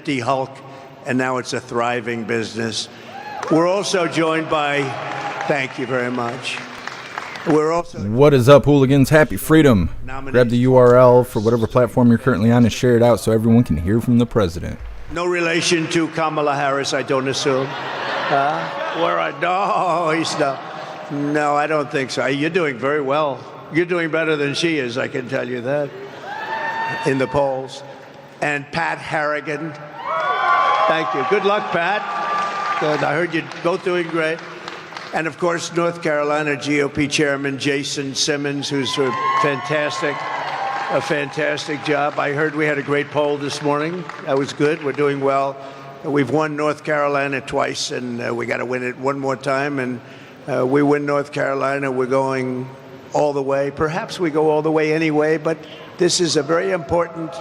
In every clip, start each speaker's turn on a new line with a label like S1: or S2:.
S1: empty hulk, and now it's a thriving business. We're also joined by, thank you very much. We're also...
S2: What is up, hooligans? Happy freedom. Grab the URL for whatever platform you're currently on and share it out so everyone can hear from the president.
S1: No relation to Kamala Harris, I don't assume. No, he's not. No, I don't think so. You're doing very well. You're doing better than she is, I can tell you that, in the polls. And Pat Harrigan. Thank you. Good luck, Pat. Good. I heard you're both doing great. And, of course, North Carolina GOP Chairman Jason Simmons, who's a fantastic job. I heard we had a great poll this morning. That was good. We're doing well. We've won North Carolina twice, and we got to win it one more time. And we win North Carolina, we're going all the way. Perhaps we go all the way anyway, but this is a very important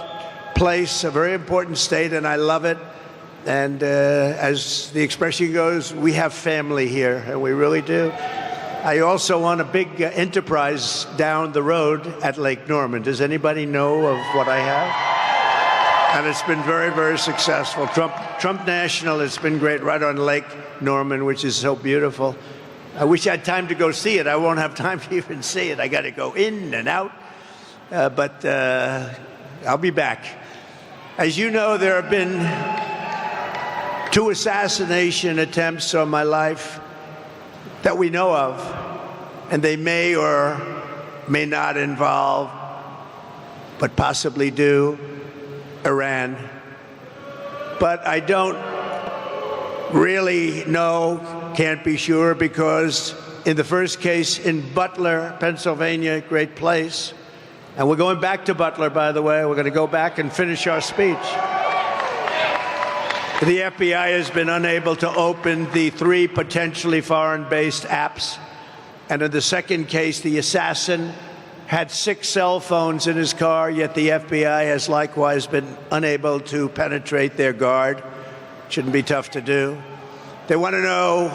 S1: place, a very important state, and I love it. And as the expression goes, we have family here, and we really do. I also want a big enterprise down the road at Lake Norman. Does anybody know of what I have? And it's been very, very successful. Trump National, it's been great, right on Lake Norman, which is so beautiful. I wish I had time to go see it. I won't have time to even see it. I got to go in and out. But I'll be back. As you know, there have been 2 assassination attempts on my life that we know of, and they may or may not involve, but possibly do, Iran. But I don't really know, can't be sure, because in the first case in Butler, Pennsylvania, great place, and we're going back to Butler, by the way. We're going to go back and finish our speech. The FBI has been unable to open the 3 potentially foreign-based apps. And in the second case, the assassin had 6 cell phones in his car, yet the FBI has likewise been unable to penetrate their guard. Shouldn't be tough to do. They want to know,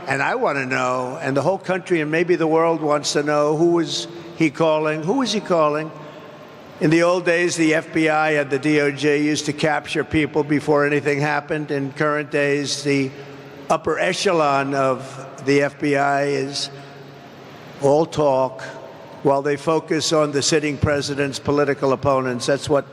S1: and I want to know, and the whole country and maybe the world wants to know, who is he calling? Who is he calling? In the old days, the FBI and the DOJ used to capture people before anything happened. In current days, the upper echelon of the FBI is all talk while they focus on the sitting president's political opponents. That's what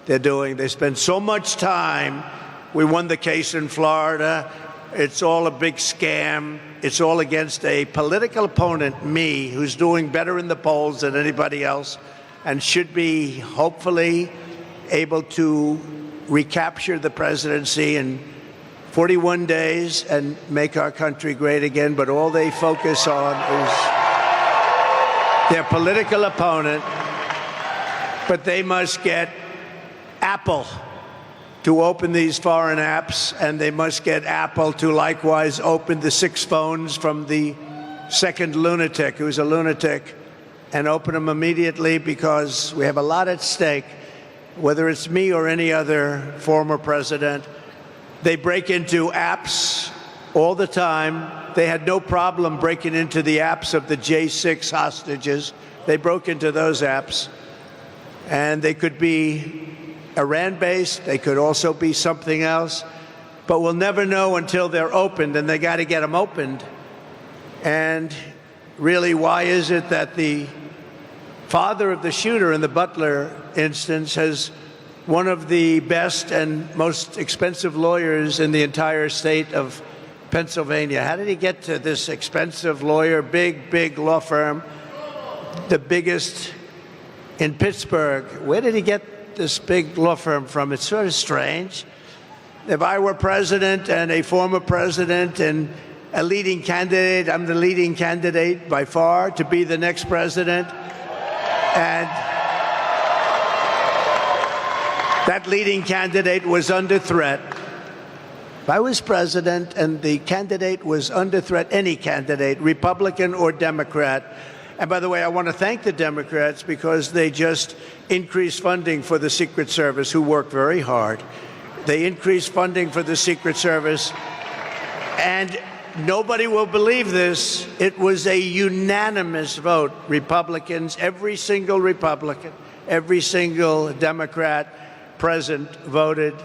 S1: they're doing. They spend so much time. We won the case in Florida. It's all a big scam. It's all against a political opponent, me, who's doing better in the polls than anybody else, and should be hopefully able to recapture the presidency in 41 days and make our country great again. But all they focus on is their political opponent. But they must get Apple to open these foreign apps, and they must get Apple to likewise open the 6 phones from the second lunatic, who's a lunatic, and open them immediately, because we have a lot at stake, whether it's me or any other former president. They break into apps all the time. They had no problem breaking into the apps of the J6 hostages. They broke into those apps. And they could be Iran-based. They could also be something else. But we'll never know until they're opened, and they got to get them opened. And really, why is it that the father of the shooter in the Butler instance has one of the best and most expensive lawyers in the entire state of Pennsylvania? How did he get to this expensive lawyer, big law firm, the biggest in Pittsburgh? Where did he get this big law firm from? It's sort of strange. If I were president and a former president and a leading candidate, I'm the leading candidate by far to be the next president. And that leading candidate was under threat. If I was president and the candidate was under threat, any candidate, Republican or Democrat, and by the way, I want to thank the Democrats because they just increased funding for the Secret Service, who work very hard. They increased funding for the Secret Service, and nobody will believe this. It was a unanimous vote. Republicans, every single Republican, every single Democrat present voted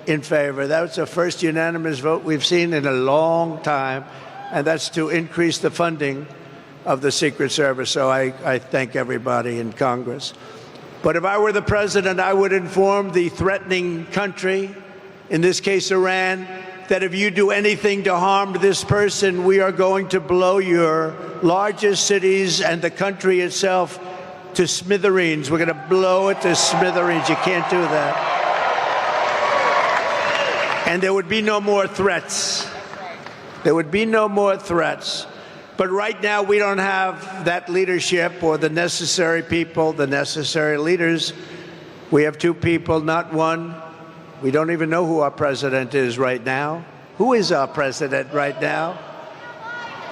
S1: in favor. That was the first unanimous vote we've seen in a long time, and that's to increase the funding of the Secret Service. So I thank everybody in Congress. But if I were the president, I would inform the threatening country, in this case Iran, that if you do anything to harm this person, we are going to blow your largest cities and the country itself to smithereens. We're going to blow it to smithereens. You can't do that. And there would be no more threats. There would be no more threats. But right now, we don't have that leadership or the necessary people, the necessary leaders. We have two people, not one. We don't even know who our president is right now. Who is our president right now?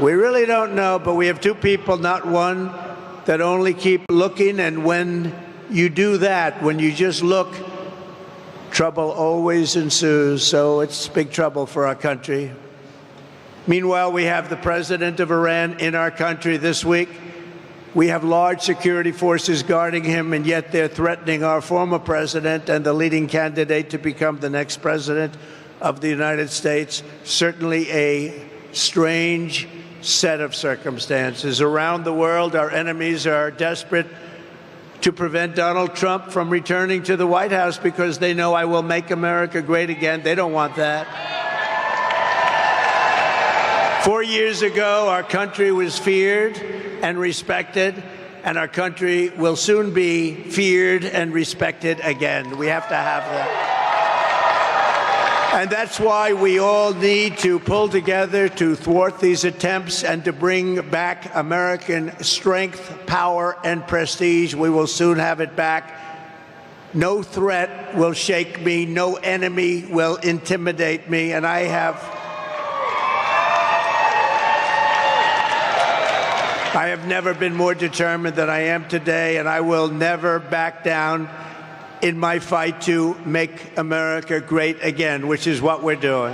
S1: We really don't know, but we have two people, not one, that only keep looking. And when you do that, when you just look, trouble always ensues. So it's big trouble for our country. Meanwhile, we have the president of Iran in our country this week. We have large security forces guarding him, and yet they're threatening our former president and the leading candidate to become the next president of the United States. Certainly a strange set of circumstances. Around the world, our enemies are desperate to prevent Donald Trump from returning to the White House because they know I will make America great again. They don't want that. 4 years ago, our country was feared and respected, and our country will soon be feared and respected again. We have to have that. And that's why we all need to pull together to thwart these attempts and to bring back American strength, power, and prestige. We will soon have it back. No threat will shake me. No enemy will intimidate me. And I have never been more determined than I am today, and I will never back down in my fight to make America great again, which is what we're doing.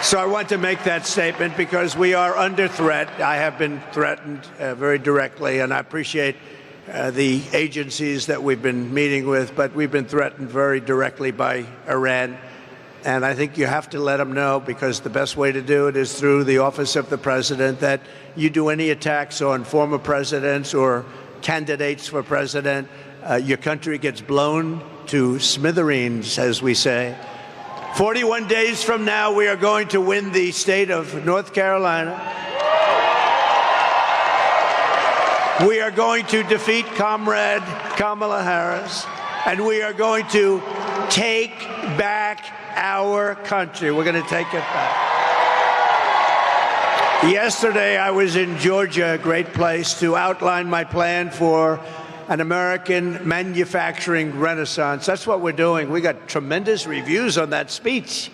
S1: So I want to make that statement because we are under threat. I have been threatened very directly, and I appreciate the agencies that we've been meeting with, but we've been threatened very directly by Iran. And I think you have to let them know, because the best way to do it is through the office of the president, that you do any attacks on former presidents or candidates for president, your country gets blown to smithereens, as we say. 41 days from now, we are going to win the state of North Carolina. We are going to defeat Comrade Kamala Harris, and we are going to take back our country. We're going to take it back. Yesterday, I was in Georgia, a great place, to outline my plan for an American manufacturing renaissance. That's what we're doing. We got tremendous reviews on that speech.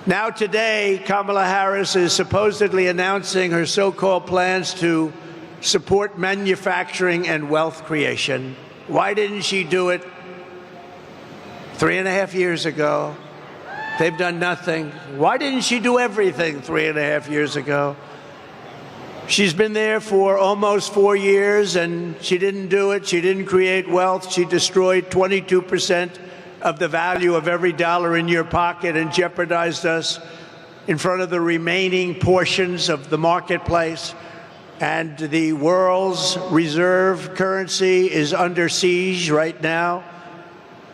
S1: Now today, Kamala Harris is supposedly announcing her so-called plans to support manufacturing and wealth creation. Why didn't she do it 3.5 years ago? They've done nothing. Why didn't she do everything 3.5 years ago? She's been there for almost 4 years, and she didn't do it. She didn't create wealth. She destroyed 22% of the value of every dollar in your pocket and jeopardized us in front of the remaining portions of the marketplace. And the world's reserve currency is under siege right now.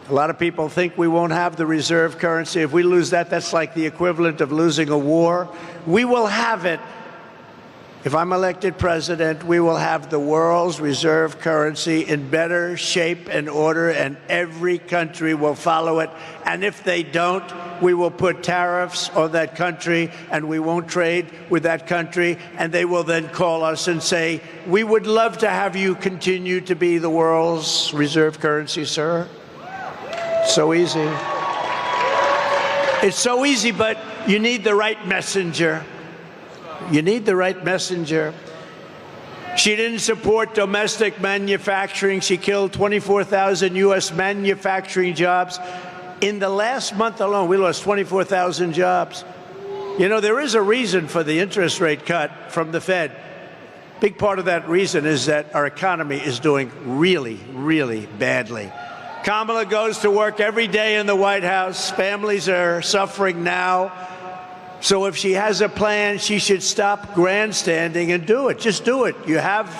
S1: A lot of people think we won't have the reserve currency. If we lose that, that's like the equivalent of losing a war. We will have it. If I'm elected president, we will have the world's reserve currency in better shape and order, and every country will follow it. And if they don't, we will put tariffs on that country, and we won't trade with that country. And they will then call us and say, we would love to have you continue to be the world's reserve currency, sir. So easy. It's so easy, but you need the right messenger. You need the right messenger. She didn't support domestic manufacturing. She killed 24,000 U.S. manufacturing jobs. In the last month alone, we lost 24,000 jobs. You know, there is a reason for the interest rate cut from the Fed. Big part of that reason is that our economy is doing really, really badly. Kamala goes to work every day in the White House. Families are suffering now. So if she has a plan, she should stop grandstanding and do it. Just do it. You have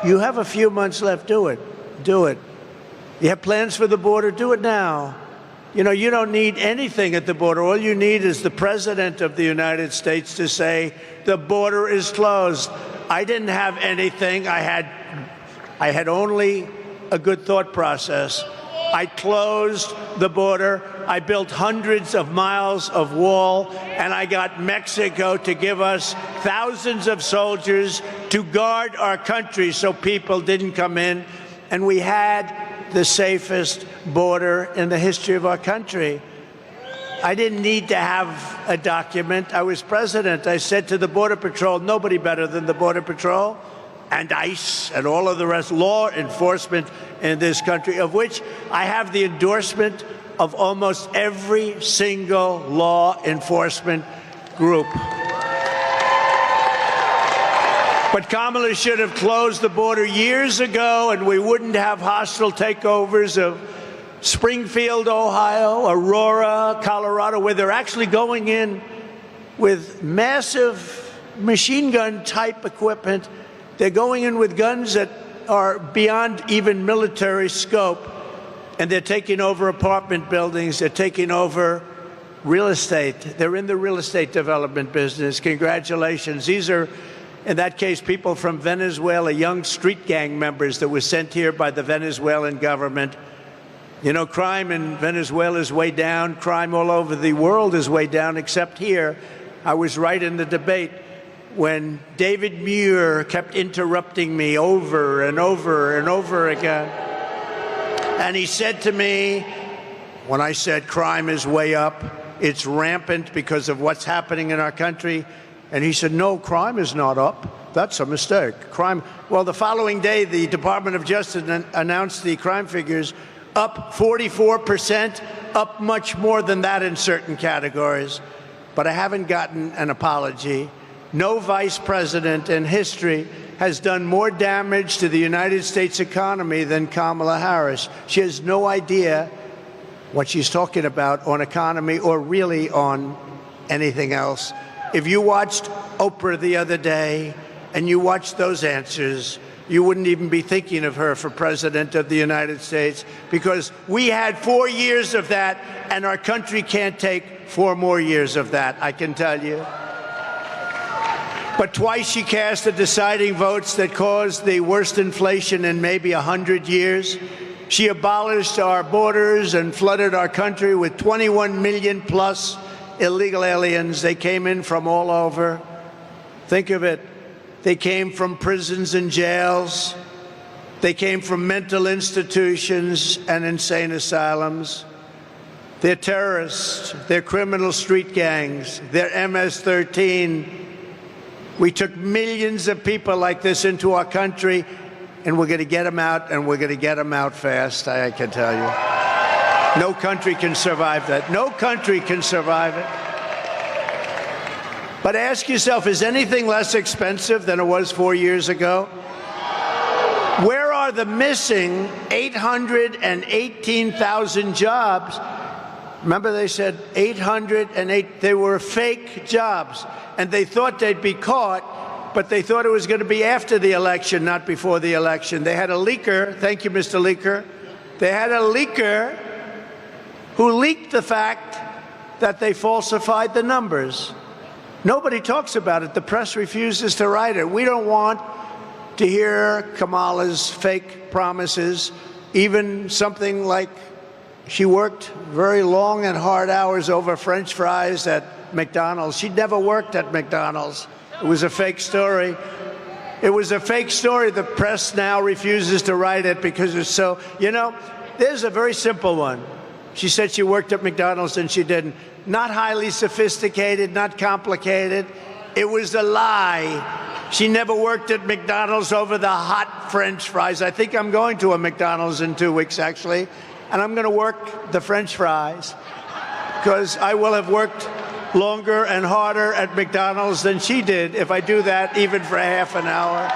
S1: a few months left. Do it. Do it. You have plans for the border? Do it now. You know, you don't need anything at the border. All you need is the President of the United States to say the border is closed. I didn't have anything. I had only a good thought process. I closed the border. I built hundreds of miles of wall, and I got Mexico to give us thousands of soldiers to guard our country so people didn't come in. And we had the safest border in the history of our country. I didn't need to have a document. I was president. I said to the Border Patrol, nobody better than the Border Patrol and ICE and all of the rest, law enforcement in this country, of which I have the endorsement of almost every single law enforcement group. But Kamala should have closed the border years ago, and we wouldn't have hostile takeovers of Springfield, Ohio, Aurora, Colorado, where they're actually going in with massive machine gun type equipment. They're going in with guns that are beyond even military scope, and they're taking over apartment buildings. They're taking over real estate. They're in the real estate development business. Congratulations. These are, in that case, people from Venezuela, young street gang members that were sent here by the Venezuelan government. You know, crime in Venezuela is way down. Crime all over the world is way down, except here. I was right in the debate when David Muir kept interrupting me over and over and over again. And he said to me, when I said crime is way up, it's rampant because of what's happening in our country. And he said, no, crime is not up. That's a mistake. Crime. Well, the following day, the Department of Justice announced the crime figures up 44%, up much more than that in certain categories. But I haven't gotten an apology. No vice president in history has done more damage to the United States economy than Kamala Harris. She has no idea what she's talking about on economy or really on anything else. If you watched Oprah the other day and you watched those answers, you wouldn't even be thinking of her for president of the United States, because we had 4 years of that, and our country can't take 4 more years of that, I can tell you. But twice she cast the deciding votes that caused the worst inflation in maybe 100 years. She abolished our borders and flooded our country with 21 million plus illegal aliens. They came in from all over. Think of it. They came from prisons and jails. They came from mental institutions and insane asylums. They're terrorists. They're criminal street gangs. They're MS-13. We took millions of people like this into our country, and we're going to get them out, and we're going to get them out fast, I can tell you. No country can survive that. No country can survive it. But ask yourself, is anything less expensive than it was 4 years ago? Where are the missing 818,000 jobs? Remember, they said 808, they were fake jobs. And they thought they'd be caught, but they thought it was going to be after the election, not before the election. They had a leaker, thank you, Mr. Leaker. They had a leaker who leaked the fact that they falsified the numbers. Nobody talks about it. The press refuses to write it. We don't want to hear Kamala's fake promises, even something like she worked very long and hard hours over French fries at McDonald's. She never worked at McDonald's. It was a fake story. It was a fake story. The press now refuses to write it because it's so, you know, there's a very simple one. She said she worked at McDonald's and she didn't. Not highly sophisticated, not complicated. It was a lie. She never worked at McDonald's over the hot French fries. I think I'm going to a McDonald's in 2 weeks, actually, and I'm going to work the French fries because I will have worked longer and harder at McDonald's than she did if I do that even for half an hour.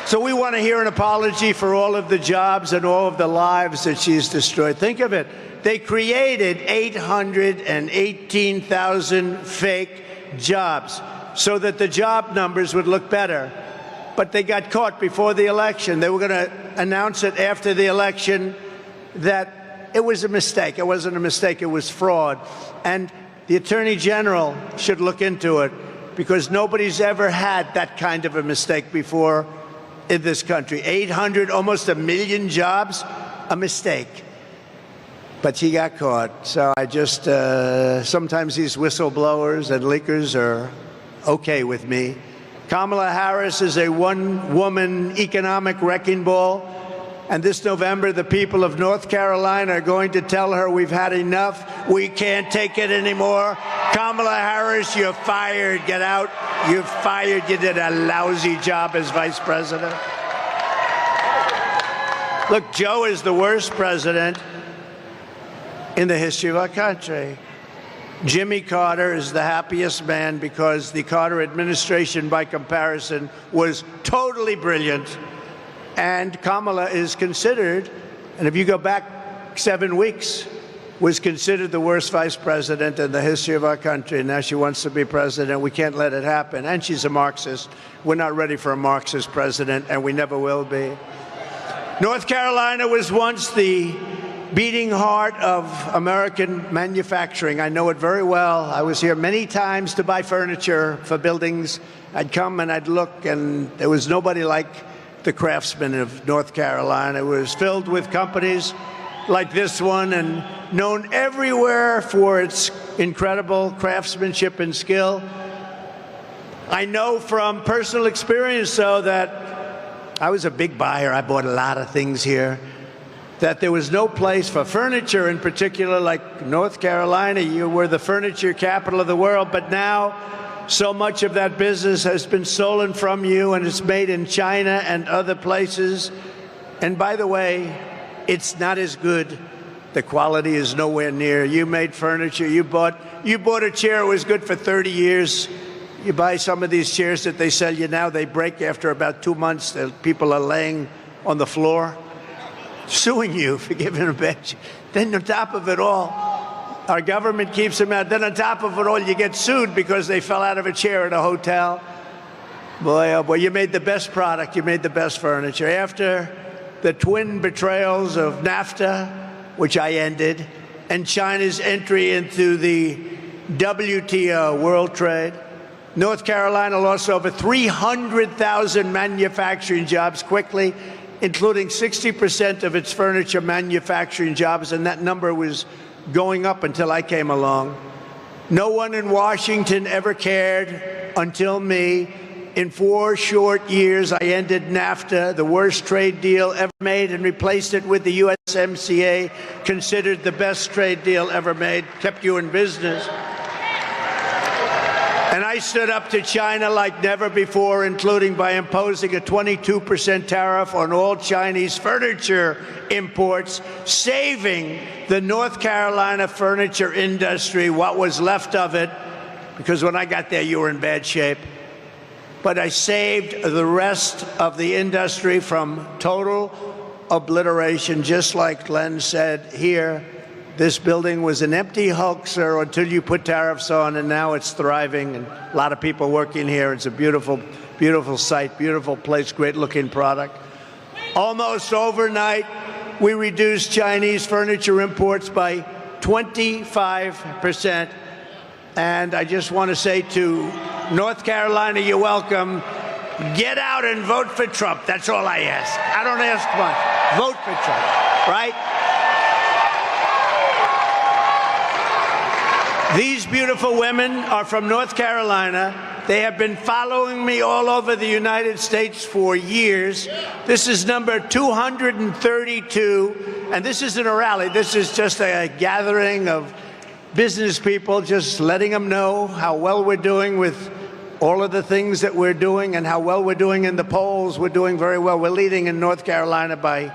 S1: So we want to hear an apology for all of the jobs and all of the lives that she's destroyed. Think of it. They created 818,000 fake jobs so that the job numbers would look better. But they got caught before the election. They were going to announce it after the election that it was a mistake. It wasn't a mistake. It was fraud. And the Attorney General should look into it because nobody's ever had that kind of a mistake before in this country. 800, almost 1 million jobs, a mistake. But she got caught. So I just, sometimes these whistleblowers and leakers are okay with me. Kamala Harris is a one-woman economic wrecking ball. And this November, the people of North Carolina are going to tell her we've had enough. We can't take it anymore. Kamala Harris, you're fired. Get out. You're fired. You did a lousy job as vice president. Look, Joe is the worst president in the history of our country. Jimmy Carter is the happiest man because the Carter administration, by comparison, was totally brilliant. And Kamala is considered, and if you go back 7 weeks, was considered the worst vice president in the history of our country. And now she wants to be president. We can't let it happen. And she's a Marxist. We're not ready for a Marxist president, and we never will be. North Carolina was once the beating heart of American manufacturing. I know it very well. I was here many times to buy furniture for buildings. I'd come and I'd look, and there was nobody like the craftsmen of North Carolina. It was filled with companies like this one and known everywhere for its incredible craftsmanship and skill. I know from personal experience, though, that I was a big buyer. I bought a lot of things here, that there was no place for furniture in particular like North Carolina. You were the furniture capital of the world, but now so much of that business has been stolen from you, and it's made in China and other places. And by the way, it's not as good. The quality is nowhere near. You made furniture. You bought a chair. It was good for 30 years. You buy some of these chairs that they sell you now, they break after about 2 months. The people are laying on the floor, suing you for giving a bed. Then on top of it all, our government keeps them out. Then on top of it all, you get sued because they fell out of a chair at a hotel. Boy, oh boy, you made the best product. You made the best furniture. After the twin betrayals of NAFTA, which I ended, and China's entry into the WTO, World Trade, North Carolina lost over 300,000 manufacturing jobs quickly, including 60% of its furniture manufacturing jobs, and that number was going up until I came along. No one in Washington ever cared until me. In 4 short years, I ended NAFTA, the worst trade deal ever made, and replaced it with the USMCA, considered the best trade deal ever made, kept you in business. And I stood up to China like never before, including by imposing a 22% tariff on all Chinese furniture imports, saving the North Carolina furniture industry, what was left of it, because when I got there, you were in bad shape. But I saved the rest of the industry from total obliteration, just like Len said here. This building was an empty hoaxer until you put tariffs on, and now it's thriving, and a lot of people working here. It's a beautiful, beautiful site, beautiful place, great-looking product. Almost overnight, we reduced Chinese furniture imports by 25%. And I just want to say to North Carolina, you're welcome. Get out and vote for Trump. That's all I ask. I don't ask much. Vote for Trump, right? These beautiful women are from North Carolina. They have been following me all over the United States for years. This is number 232, and this isn't a rally. This is just a gathering of business people, just letting them know how well we're doing with all of the things that we're doing and how well we're doing in the polls. We're doing very well. We're leading in North Carolina by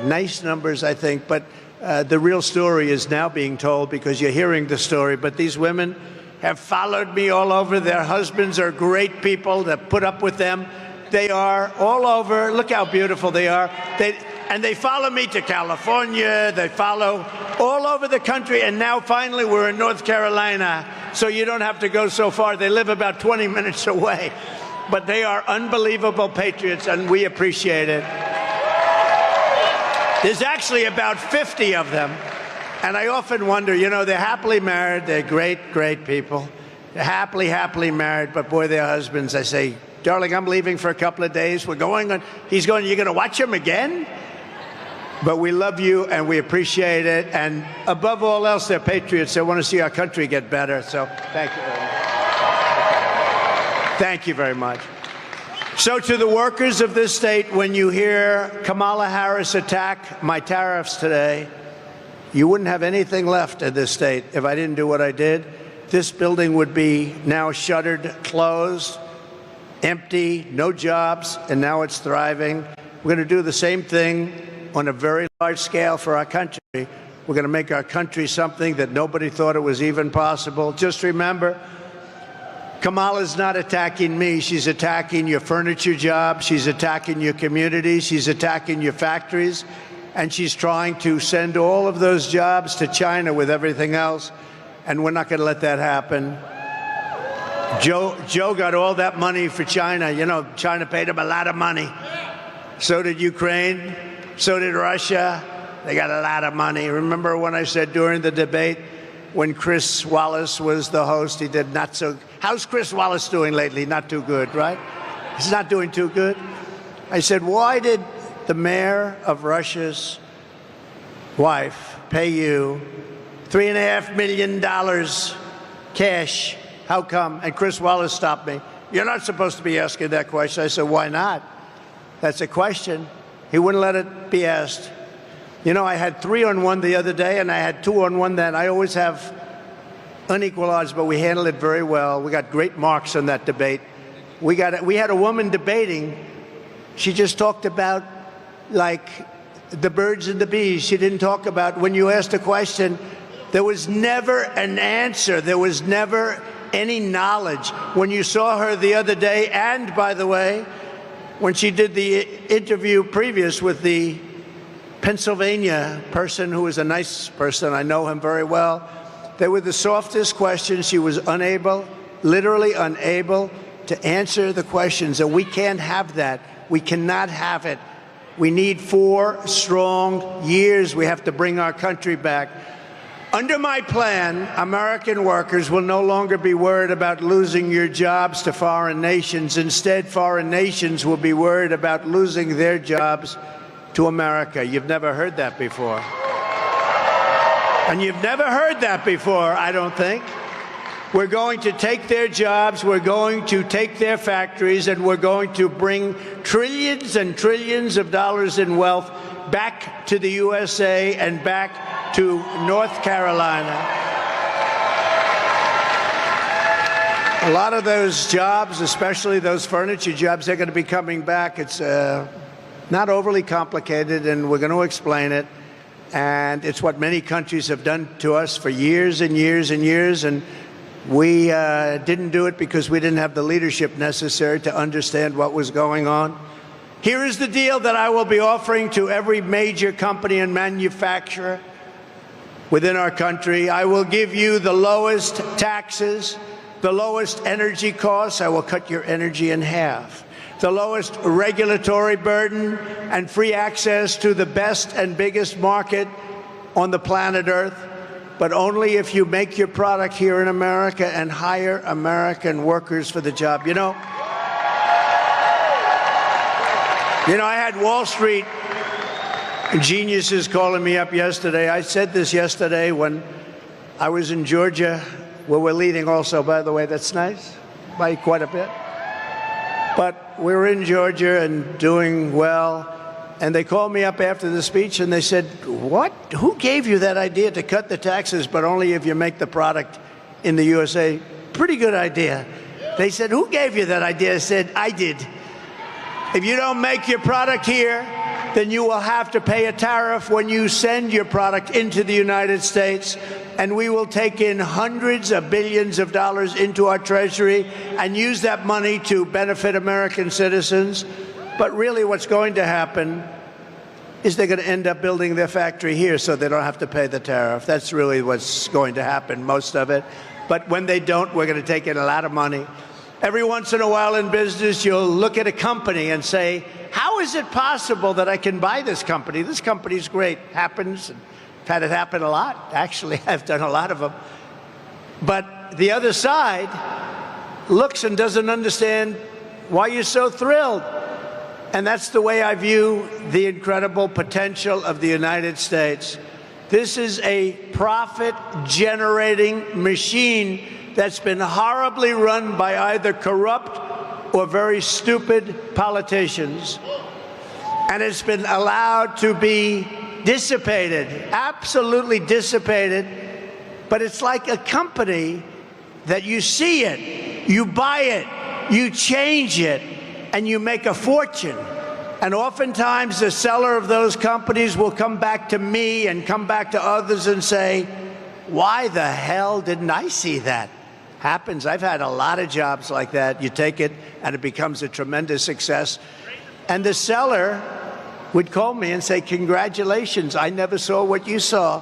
S1: nice numbers, I think. But The real story is now being told because you're hearing the story. But these women have followed me all over. Their husbands are great people that put up with them. They are all over. Look how beautiful they are. And they follow me to California. They follow all over the country. And now finally we're in North Carolina, so you don't have to go so far. They live about 20 minutes away. But they are unbelievable patriots, and we appreciate it. There's actually about 50 of them. And I often wonder, you know, they're happily married. They're great, great people. They're happily married. But boy, their husbands, I say, darling, I'm leaving for a couple of days. We're going on. He's going, you're going to watch him again? But we love you and we appreciate it. And above all else, they're patriots. They want to see our country get better. So thank you very much. Thank you very much. So to the workers of this state, when you hear Kamala Harris attack my tariffs today, you wouldn't have anything left in this state if I didn't do what I did. This building would be now shuttered, closed, empty, no jobs, and now it's thriving. We're going to do the same thing on a very large scale for our country. We're going to make our country something that nobody thought it was even possible. Just remember, Kamala's not attacking me. She's attacking your furniture jobs. She's attacking your communities. She's attacking your factories. And she's trying to send all of those jobs to China with everything else. And we're not going to let that happen. Joe got all that money for China. You know, China paid him a lot of money. So did Ukraine. So did Russia. They got a lot of money. Remember when I said during the debate, when Chris Wallace was the host, he did not so. How's Chris Wallace doing lately? Not too good, right? He's not doing too good. I said, why did the mayor of Russia's wife pay you $3.5 million cash? How come? And Chris Wallace stopped me. You're not supposed to be asking that question. I said, why not? That's a question. He wouldn't let it be asked. You know, I had 3-on-1 the other day, and I had 2-on-1 then. I always have unequal odds, but we handled it very well. We got great marks on that debate. We had a woman debating. She just talked about, like, the birds and the bees. She didn't talk about, when you asked a question, there was never an answer. There was never any knowledge. When you saw her the other day, and by the way, when she did the interview previous with the Pennsylvania person who was a nice person, I know him very well, they were the softest questions. She was unable, literally unable to answer the questions. And we can't have that. We cannot have it. We need 4 strong years. We have to bring our country back. Under my plan, American workers will no longer be worried about losing your jobs to foreign nations. Instead, foreign nations will be worried about losing their jobs to America. You've never heard that before. And you've never heard that before, I don't think. We're going to take their jobs, we're going to take their factories, and we're going to bring trillions and trillions of dollars in wealth back to the USA and back to North Carolina. A lot of those jobs, especially those furniture jobs, they're going to be coming back. It's not overly complicated, and we're going to explain it. And it's what many countries have done to us for years and years and years. And we didn't do it because we didn't have the leadership necessary to understand what was going on. Here is the deal that I will be offering to every major company and manufacturer within our country. I will give you the lowest taxes, the lowest energy costs. I will cut your energy in half. The lowest regulatory burden and free access to the best and biggest market on the planet Earth, but only if you make your product here in America and hire American workers for the job. You know, I had Wall Street geniuses calling me up yesterday. I said this yesterday when I was in Georgia, where we're leading also, by the way. That's nice, by quite a bit. But we were in Georgia and doing well, and they called me up after the speech and they said, what? Who gave you that idea to cut the taxes, but only if you make the product in the USA? Pretty good idea. They said, who gave you that idea? I said, I did. If you don't make your product here, then you will have to pay a tariff when you send your product into the United States, and we will take in hundreds of billions of dollars into our treasury and use that money to benefit American citizens. But really what's going to happen is they're going to end up building their factory here so they don't have to pay the tariff. That's really what's going to happen, most of it. But when they don't, we're going to take in a lot of money. Every once in a while in business, you'll look at a company and say, how is it possible that I can buy this company? This company's great. Happens. I've had it happen a lot. Actually, I've done a lot of them. But the other side looks and doesn't understand why you're so thrilled. And that's the way I view the incredible potential of the United States. This is a profit-generating machine that's been horribly run by either corrupt or very stupid politicians. And it's been allowed to be dissipated, absolutely dissipated. But it's like a company that you see it, you buy it, you change it, and you make a fortune. And oftentimes the seller of those companies will come back to me and come back to others and say, why the hell didn't I see that? Happens. I've had a lot of jobs like that. You take it and it becomes a tremendous success. And the seller would call me and say, congratulations, I never saw what you saw.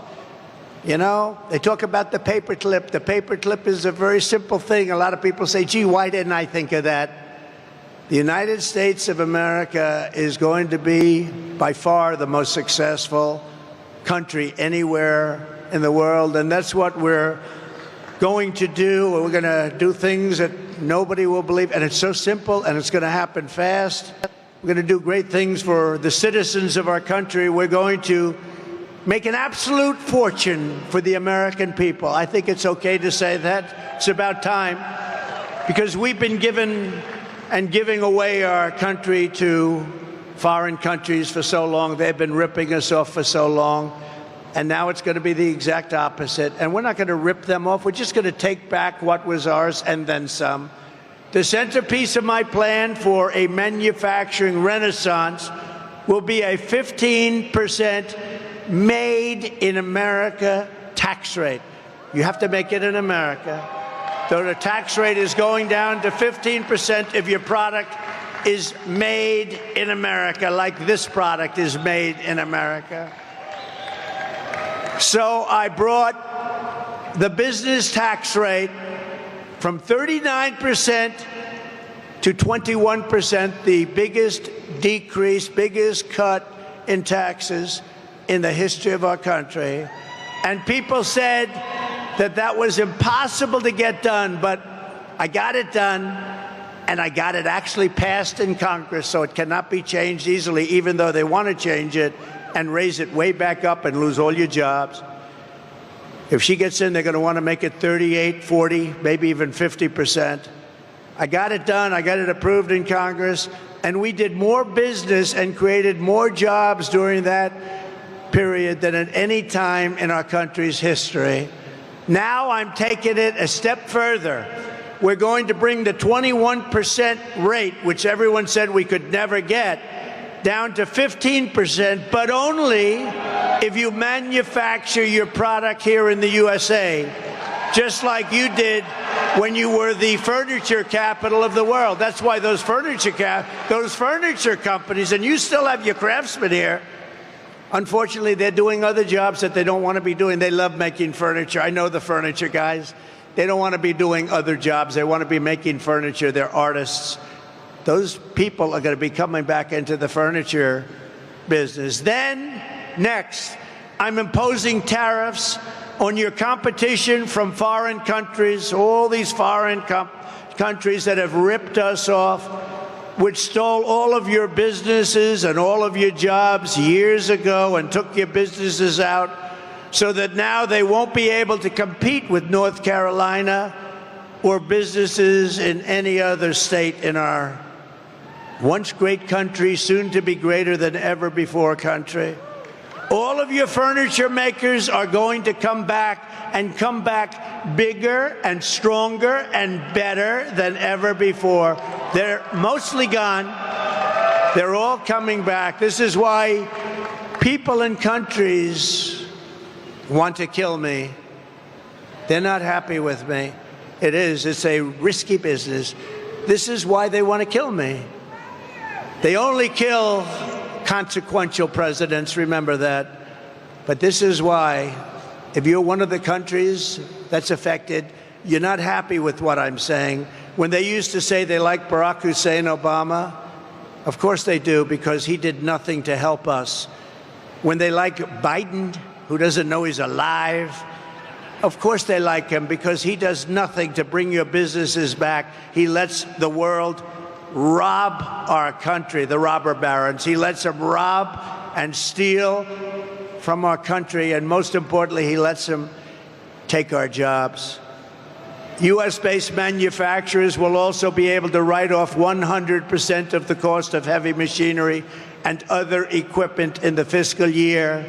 S1: You know, they talk about the paperclip. The paperclip is a very simple thing. A lot of people say, gee, why didn't I think of that? The United States of America is going to be by far the most successful country anywhere in the world, and that's what we're going to do. We're going to do things that nobody will believe, and it's so simple, and it's going to happen fast. We're going to do great things for the citizens of our country. We're going to make an absolute fortune for the American people. I think it's okay to say that. It's about time, because we've been giving away our country to foreign countries for so long. They've been ripping us off for so long. And now it's going to be the exact opposite. And we're not going to rip them off. We're just going to take back what was ours and then some. The centerpiece of my plan for a manufacturing renaissance will be a 15% made in America tax rate. You have to make it in America. So the tax rate is going down to 15% if your product is made in America, like this product is made in America. So I brought the business tax rate from 39% to 21%, the biggest decrease, biggest cut in taxes in the history of our country. And people said that was impossible to get done, but I got it done, and I got it actually passed in Congress, so it cannot be changed easily, even though they want to change it and raise it way back up and lose all your jobs. If she gets in, they're going to want to make it 38, 40, maybe even 50%. I got it done. I got it approved in Congress, and we did more business and created more jobs during that period than at any time in our country's history. Now I'm taking it a step further. We're going to bring the 21% rate, which everyone said we could never get, down to 15%, but only if you manufacture your product here in the USA, just like you did when you were the furniture capital of the world. That's why those furniture companies, and you still have your craftsmen here, unfortunately, they're doing other jobs that they don't want to be doing. They love making furniture. I know the furniture guys. They don't want to be doing other jobs. They want to be making furniture. They're artists. Those people are going to be coming back into the furniture business. Then, next, I'm imposing tariffs on your competition from foreign countries, all these foreign countries that have ripped us off, which stole all of your businesses and all of your jobs years ago and took your businesses out, so that now they won't be able to compete with North Carolina or businesses in any other state in our once great country, soon to be greater than ever before country. All of your furniture makers are going to come back, and come back bigger and stronger and better than ever before. They're mostly gone. They're all coming back. This is why people in countries want to kill me. They're not happy with me. It's a risky business. This is why they want to kill me. They only kill consequential presidents, remember that. But this is why, if you're one of the countries that's affected, you're not happy with what I'm saying. When they used to say they like Barack Hussein Obama, of course they do, because he did nothing to help us. When they like Biden, who doesn't know he's alive, of course they like him, because he does nothing to bring your businesses back. He lets the world rob our country, the robber barons. He lets them rob and steal from our country, and most importantly, he lets them take our jobs. U.S.-based manufacturers will also be able to write off 100% of the cost of heavy machinery and other equipment in the fiscal year.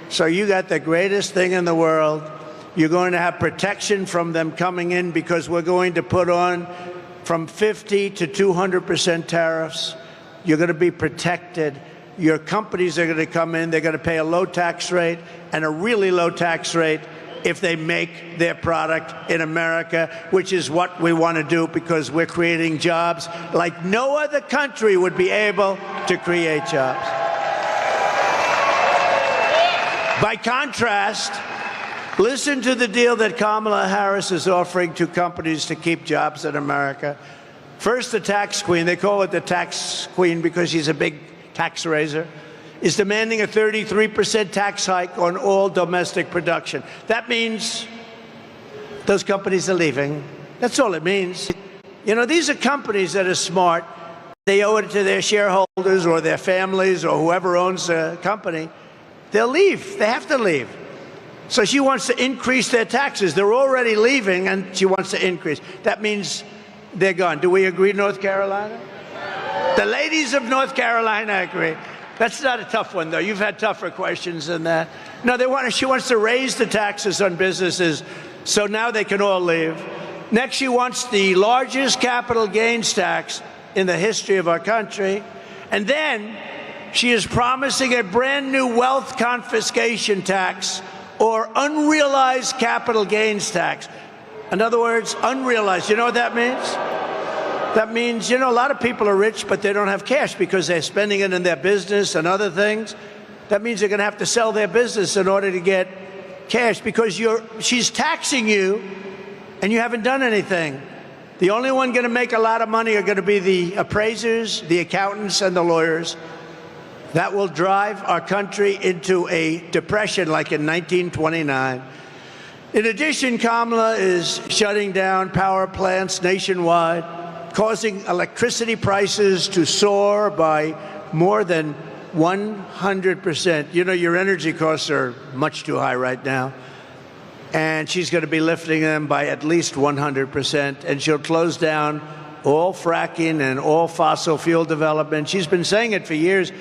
S1: So you got the greatest thing in the world. You're going to have protection from them coming in, because we're going to put on from 50 to 200% tariffs. You're going to be protected. Your companies are going to come in. They're going to pay a low tax rate and a really low tax rate if they make their product in America, which is what we want to do, because we're creating jobs like no other country would be able to create jobs. By contrast, listen to the deal that Kamala Harris is offering to companies to keep jobs in America. First, the tax queen, they call it the tax queen because she's a big tax raiser, is demanding a 33% tax hike on all domestic production. That means those companies are leaving. That's all it means. You know, these are companies that are smart. They owe it to their shareholders or their families or whoever owns the company. They'll leave. They have to leave. So she wants to increase their taxes. They're already leaving, and she wants to increase. That means they're gone. Do we agree, North Carolina? The ladies of North Carolina agree. That's not a tough one, though. You've had tougher questions than that. No, she wants to raise the taxes on businesses, so now they can all leave. Next, she wants the largest capital gains tax in the history of our country. And then she is promising a brand new wealth confiscation tax, or unrealized capital gains tax. In other words, unrealized. You know what that means? That means, you know, a lot of people are rich, but they don't have cash because they're spending it in their business and other things. That means they're going to have to sell their business in order to get cash, because she's taxing you and you haven't done anything. The only one going to make a lot of money are going to be the appraisers, the accountants, and the lawyers. That will drive our country into a depression like in 1929. In addition, Kamala is shutting down power plants nationwide, causing electricity prices to soar by more than 100%. You know, your energy costs are much too high right now. And she's going to be lifting them by at least 100%. And she'll close down all fracking and all fossil fuel development. She's been saying it for years.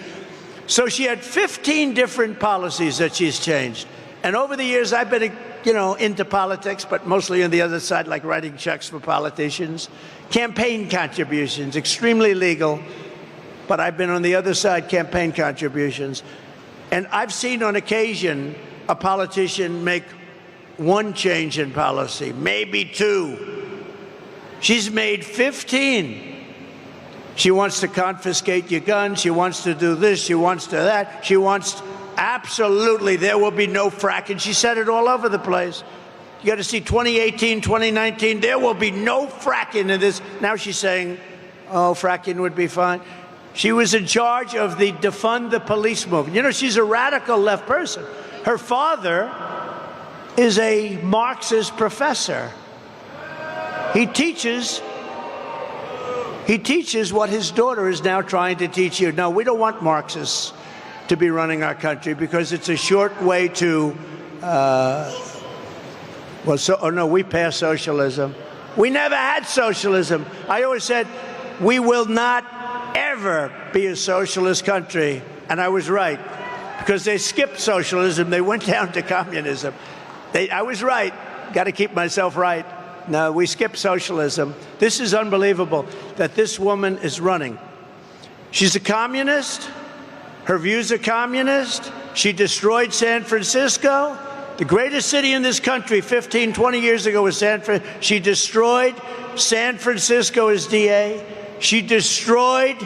S1: So she had 15 different policies that she's changed. And over the years, I've been, you know, into politics, but mostly on the other side, like writing checks for politicians. Campaign contributions, extremely legal. But I've been on the other side, campaign contributions. And I've seen on occasion a politician make one change in policy, maybe two. She's made 15. She wants to confiscate your guns. She wants to do this. She wants to that. She wants, absolutely, there will be no fracking. She said it all over the place. You got to see 2018, 2019, there will be no fracking in this. Now she's saying, oh, fracking would be fine. She was in charge of the defund the police movement. You know, she's a radical left person. Her father is a Marxist professor. He teaches what his daughter is now trying to teach you. No, we don't want Marxists to be running our country, because it's a short way to, we passed socialism. We never had socialism. I always said, we will not ever be a socialist country. And I was right, because they skipped socialism. They went down to communism. I was right. Got to keep myself right. No, we skipped socialism. This is unbelievable that this woman is running. She's a communist. Her views are communist. She destroyed San Francisco. The greatest city in this country 15, 20 years ago was San Francisco. She destroyed San Francisco as DA. She destroyed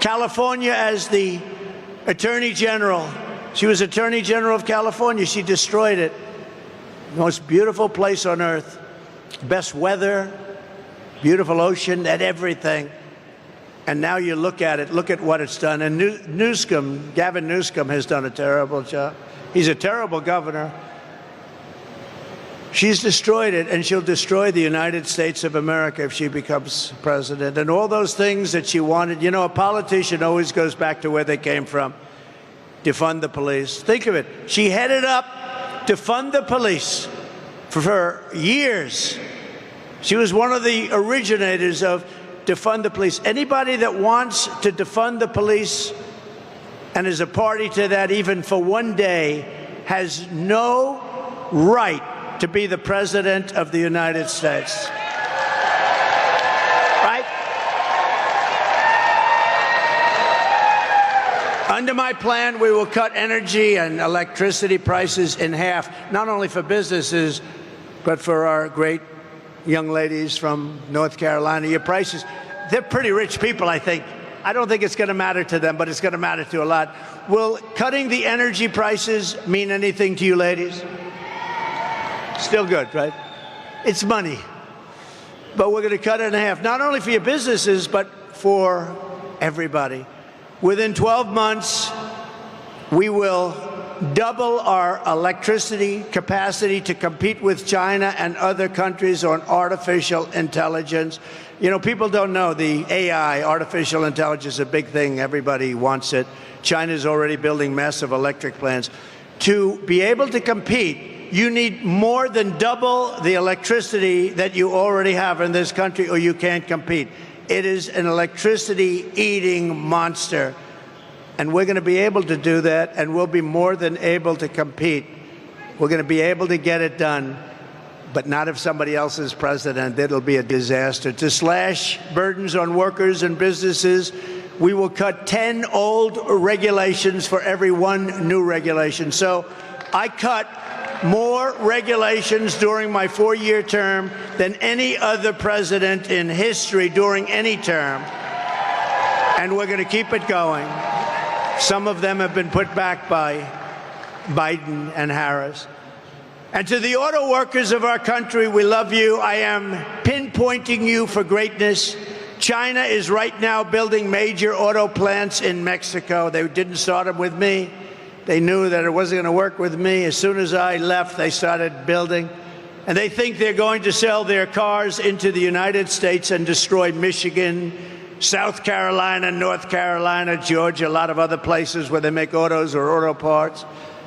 S1: California as the Attorney General. She was Attorney General of California. She destroyed it. The most beautiful place on earth. Best weather, beautiful ocean, and everything. And now you look at it, look at what it's done. And Newsom, Gavin Newsom has done a terrible job. He's a terrible governor. She's destroyed it, and she'll destroy the United States of America if she becomes president. And all those things that she wanted. You know, a politician always goes back to where they came from. Defund the police. Think of it. She headed up to fund the police for years. She was one of the originators of defund the police. Anybody that wants to defund the police and is a party to that even for one day has no right to be the president of the United States. Right? Under my plan, we will cut energy and electricity prices in half, not only for businesses, but for our great young ladies from North Carolina. Your prices, they're pretty rich people, I think. I don't think it's going to matter to them, but it's going to matter to a lot. Will cutting the energy prices mean anything to you ladies? Still good, right? It's money. But we're going to cut it in half, not only for your businesses, but for everybody. Within 12 months, we will double our electricity capacity to compete with China and other countries on artificial intelligence. You know, people don't know the AI, artificial intelligence, is a big thing. Everybody wants it. China's already building massive electric plants. To be able to compete, you need more than double the electricity that you already have in this country, or you can't compete. It is an electricity-eating monster. And we're going to be able to do that, and we'll be more than able to compete. We're going to be able to get it done, but not if somebody else is president. It'll be a disaster. To slash burdens on workers and businesses, we will cut 10 old regulations for every one new regulation. So I cut more regulations during my 4-year term than any other president in history during any term. And we're going to keep it going. Some of them have been put back by Biden and Harris. And to the auto workers of our country, we love you. I am pinpointing you for greatness. China is right now building major auto plants in Mexico. They didn't start them with me. They knew that it wasn't going to work with me. As soon as I left, they started building. And they think they're going to sell their cars into the United States and destroy Michigan, South Carolina, North Carolina, Georgia, a lot of other places where they make autos or auto parts.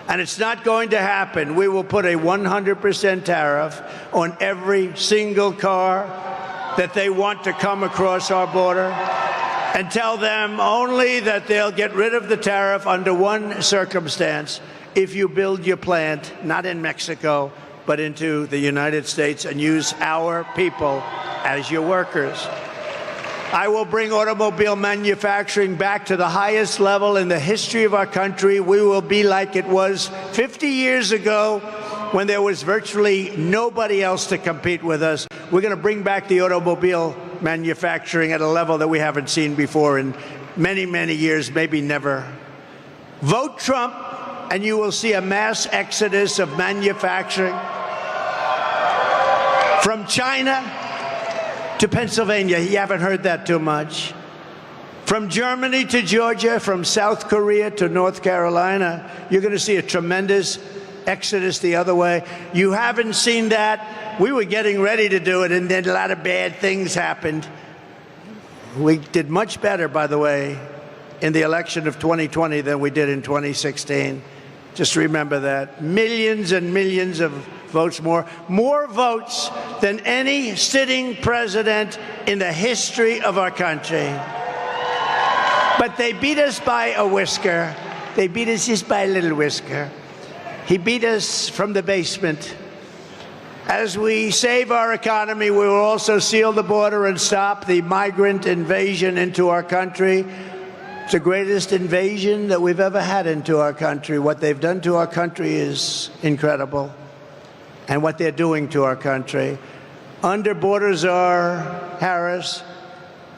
S1: And it's not going to happen. We will put a 100% tariff on every single car that they want to come across our border, and tell them only that they'll get rid of the tariff under one circumstance: if you build your plant, not in Mexico, but into the United States, and use our people as your workers. I will bring automobile manufacturing back to the highest level in the history of our country. We will be like it was 50 years ago when there was virtually nobody else to compete with us. We're going to bring back the automobile manufacturing at a level that we haven't seen before in many, many years, maybe never. Vote Trump, and you will see a mass exodus of manufacturing from China to Pennsylvania. You haven't heard that too much. From Germany to Georgia, from South Korea to North Carolina, you're going to see a tremendous exodus the other way. You haven't seen that. We were getting ready to do it, and then a lot of bad things happened. We did much better, by the way, in the election of 2020 than we did in 2016. Just remember that. Millions and millions of votes more. More votes than any sitting president in the history of our country. But they beat us by a whisker. They beat us just by a little whisker. He beat us from the basement. As we save our economy, we will also seal the border and stop the migrant invasion into our country. It's the greatest invasion that we've ever had into our country. What they've done to our country is incredible, and what they're doing to our country. Under Border Czar Harris,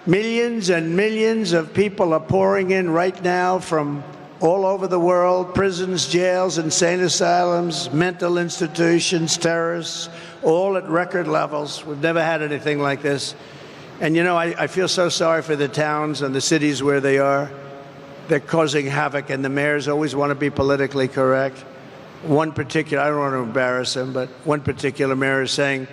S1: millions and millions of people are pouring in right now from all over the world, prisons, jails, insane asylums, mental institutions, terrorists, all at record levels. We've never had anything like this. And, you know, I feel so sorry for the towns and the cities where they are. They're causing havoc, and the mayors always want to be politically correct. One particular, I don't want to embarrass him, but one particular mayor is saying,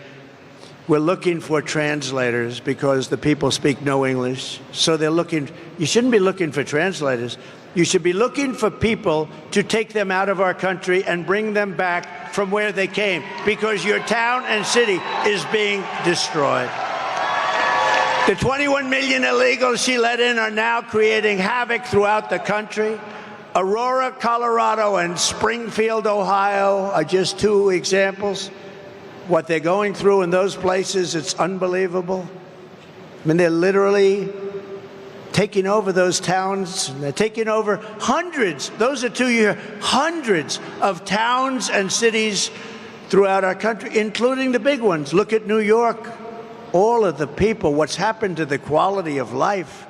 S1: we're looking for translators because the people speak no English. So they're looking, you shouldn't be looking for translators. You should be looking for people to take them out of our country and bring them back from where they came, because your town and city is being destroyed. The 21 million illegals she let in are now creating havoc throughout the country. Aurora, Colorado, and Springfield, Ohio are just two examples. What they're going through in those places, it's unbelievable. I mean, they're literally taking over those towns. They're taking over hundreds, those are 2 years, hundreds of towns and cities throughout our country, including the big ones. Look at New York. All of the people, what's happened to the quality of life.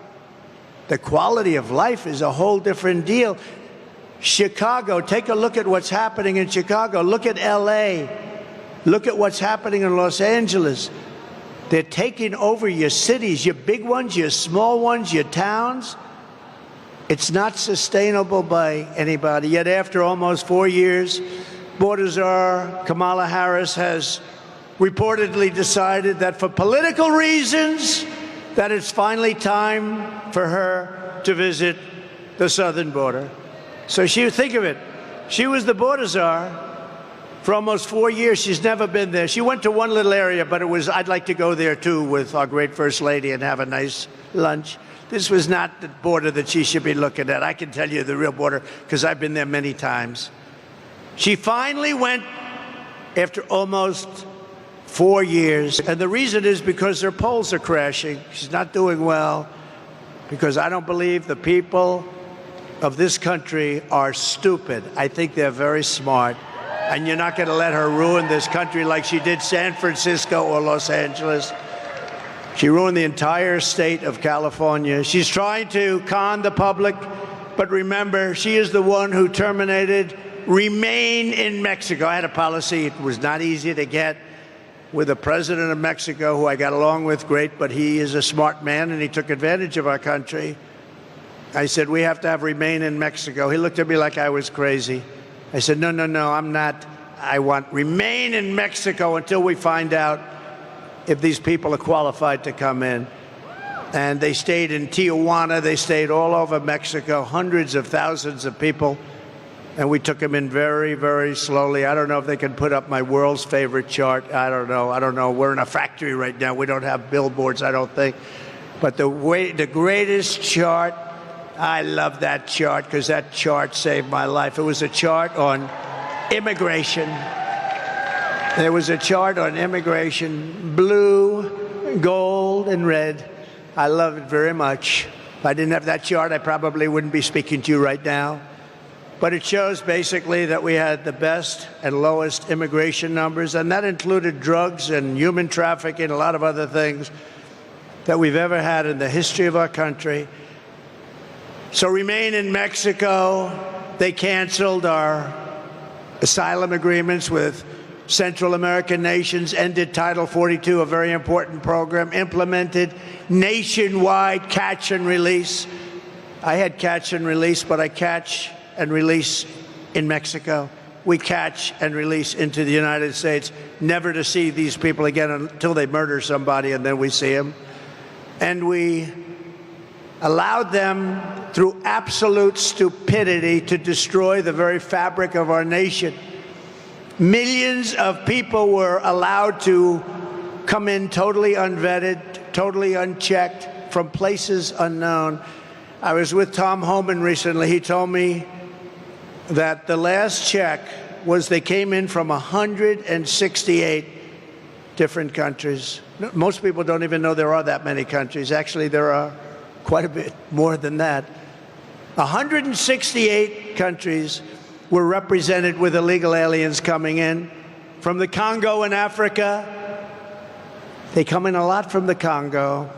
S1: The quality of life is a whole different deal. Chicago, take a look at what's happening in Chicago. Look at LA. Look at what's happening in Los Angeles. They're taking over your cities, your big ones, your small ones, your towns. It's not sustainable by anybody. Yet after almost 4 years, Border Czar Kamala Harris has reportedly decided that for political reasons, that it's finally time for her to visit the southern border. So think of it, she was the border czar for almost 4 years. She's never been there. She went to one little area, but it was, I'd like to go there too with our great First Lady and have a nice lunch. This was not the border that she should be looking at. I can tell you the real border, because I've been there many times. She finally went after almost 4 years, and the reason is because her polls are crashing. She's not doing well, because I don't believe the people of this country are stupid. I think they're very smart, and you're not going to let her ruin this country like she did San Francisco or Los Angeles. She ruined the entire state of California. She's trying to con the public, but remember, she is the one who terminated Remain in Mexico. I had a policy. It was not easy to get with the president of Mexico, who I got along with great, but he is a smart man, and he took advantage of our country. I said, we have to have Remain in Mexico. He looked at me like I was crazy. I said, no, I'm not. I want Remain in Mexico until we find out if these people are qualified to come in. And they stayed in Tijuana. They stayed all over Mexico, hundreds of thousands of people. And we took them in very, very slowly. I don't know if they can put up my world's favorite chart. I don't know. We're in a factory right now. We don't have billboards, I don't think. But the greatest chart, I love that chart, because that chart saved my life. It was a chart on immigration. There was a chart on immigration, blue, gold, and red. I love it very much. If I didn't have that chart, I probably wouldn't be speaking to you right now. But it shows basically that we had the best and lowest immigration numbers, and that included drugs and human trafficking, a lot of other things that we've ever had in the history of our country. So Remain in Mexico. They canceled our asylum agreements with Central American nations, ended Title 42, a very important program, implemented nationwide catch and release. I had catch and release, but I catch and release in Mexico. We catch and release into the United States, never to see these people again until they murder somebody, and then we see them. And we allowed them, through absolute stupidity, to destroy the very fabric of our nation. Millions of people were allowed to come in totally unvetted, totally unchecked, from places unknown. I was with Tom Homan recently. He told me that the last check was they came in from 168 different countries. Most people don't even know there are that many countries. Actually, there are quite a bit more than that. 168 countries were represented with illegal aliens coming in. From the Congo in Africa, they come in a lot from the Congo.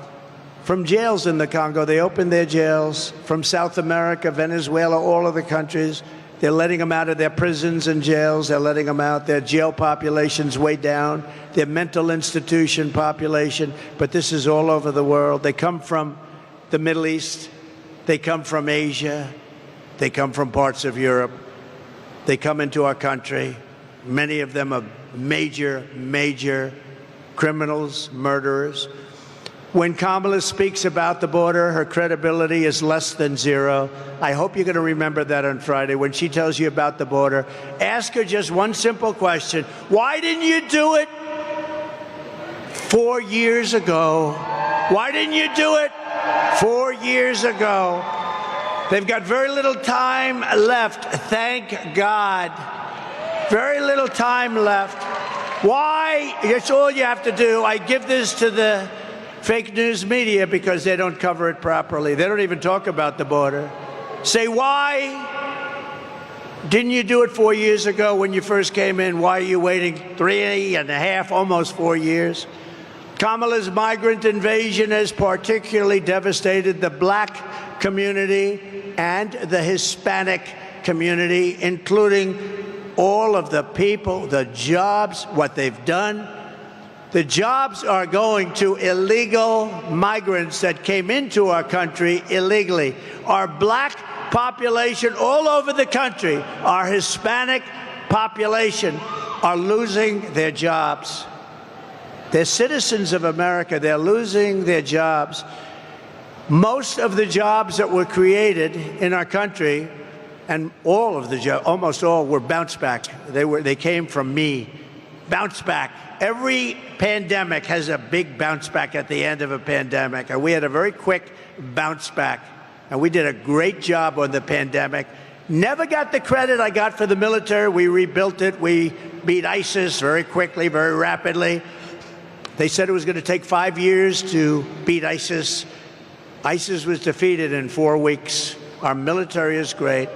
S1: From jails in the Congo, they opened their jails. From South America, Venezuela, all of the countries, they're letting them out of their prisons and jails. They're letting them out. Their jail population's way down. Their mental institution population. But this is all over the world. They come from the Middle East. They come from Asia. They come from parts of Europe. They come into our country. Many of them are major criminals, murderers. When Kamala speaks about the border, her credibility is less than zero. I hope you're going to remember that on Friday when she tells you about the border. Ask her just one simple question. Why didn't you do it 4 years ago? Why didn't you do it 4 years ago? They've got very little time left, thank God. Very little time left. Why? That's all you have to do. I give this to the fake news media because they don't cover it properly. They don't even talk about the border. Say, why didn't you do it 4 years ago when you first came in? Why are you waiting 3.5, almost 4 years? Kamala's migrant invasion has particularly devastated the black community and the Hispanic community, including all of the people, the jobs, what they've done. The jobs are going to illegal migrants that came into our country illegally. Our black population all over the country, our Hispanic population are losing their jobs. They're citizens of America. They're losing their jobs. Most of the jobs that were created in our country, and all of the jobs, almost all, were bounce back. They came from me. Bounce back. Every pandemic has a big bounce back at the end of a pandemic, and we had a very quick bounce back, and we did a great job on the pandemic. Never got the credit I got for the military. We rebuilt it. We beat ISIS very quickly, very rapidly. They said it was going to take 5 years to beat ISIS. ISIS was defeated in 4 weeks. Our military is great.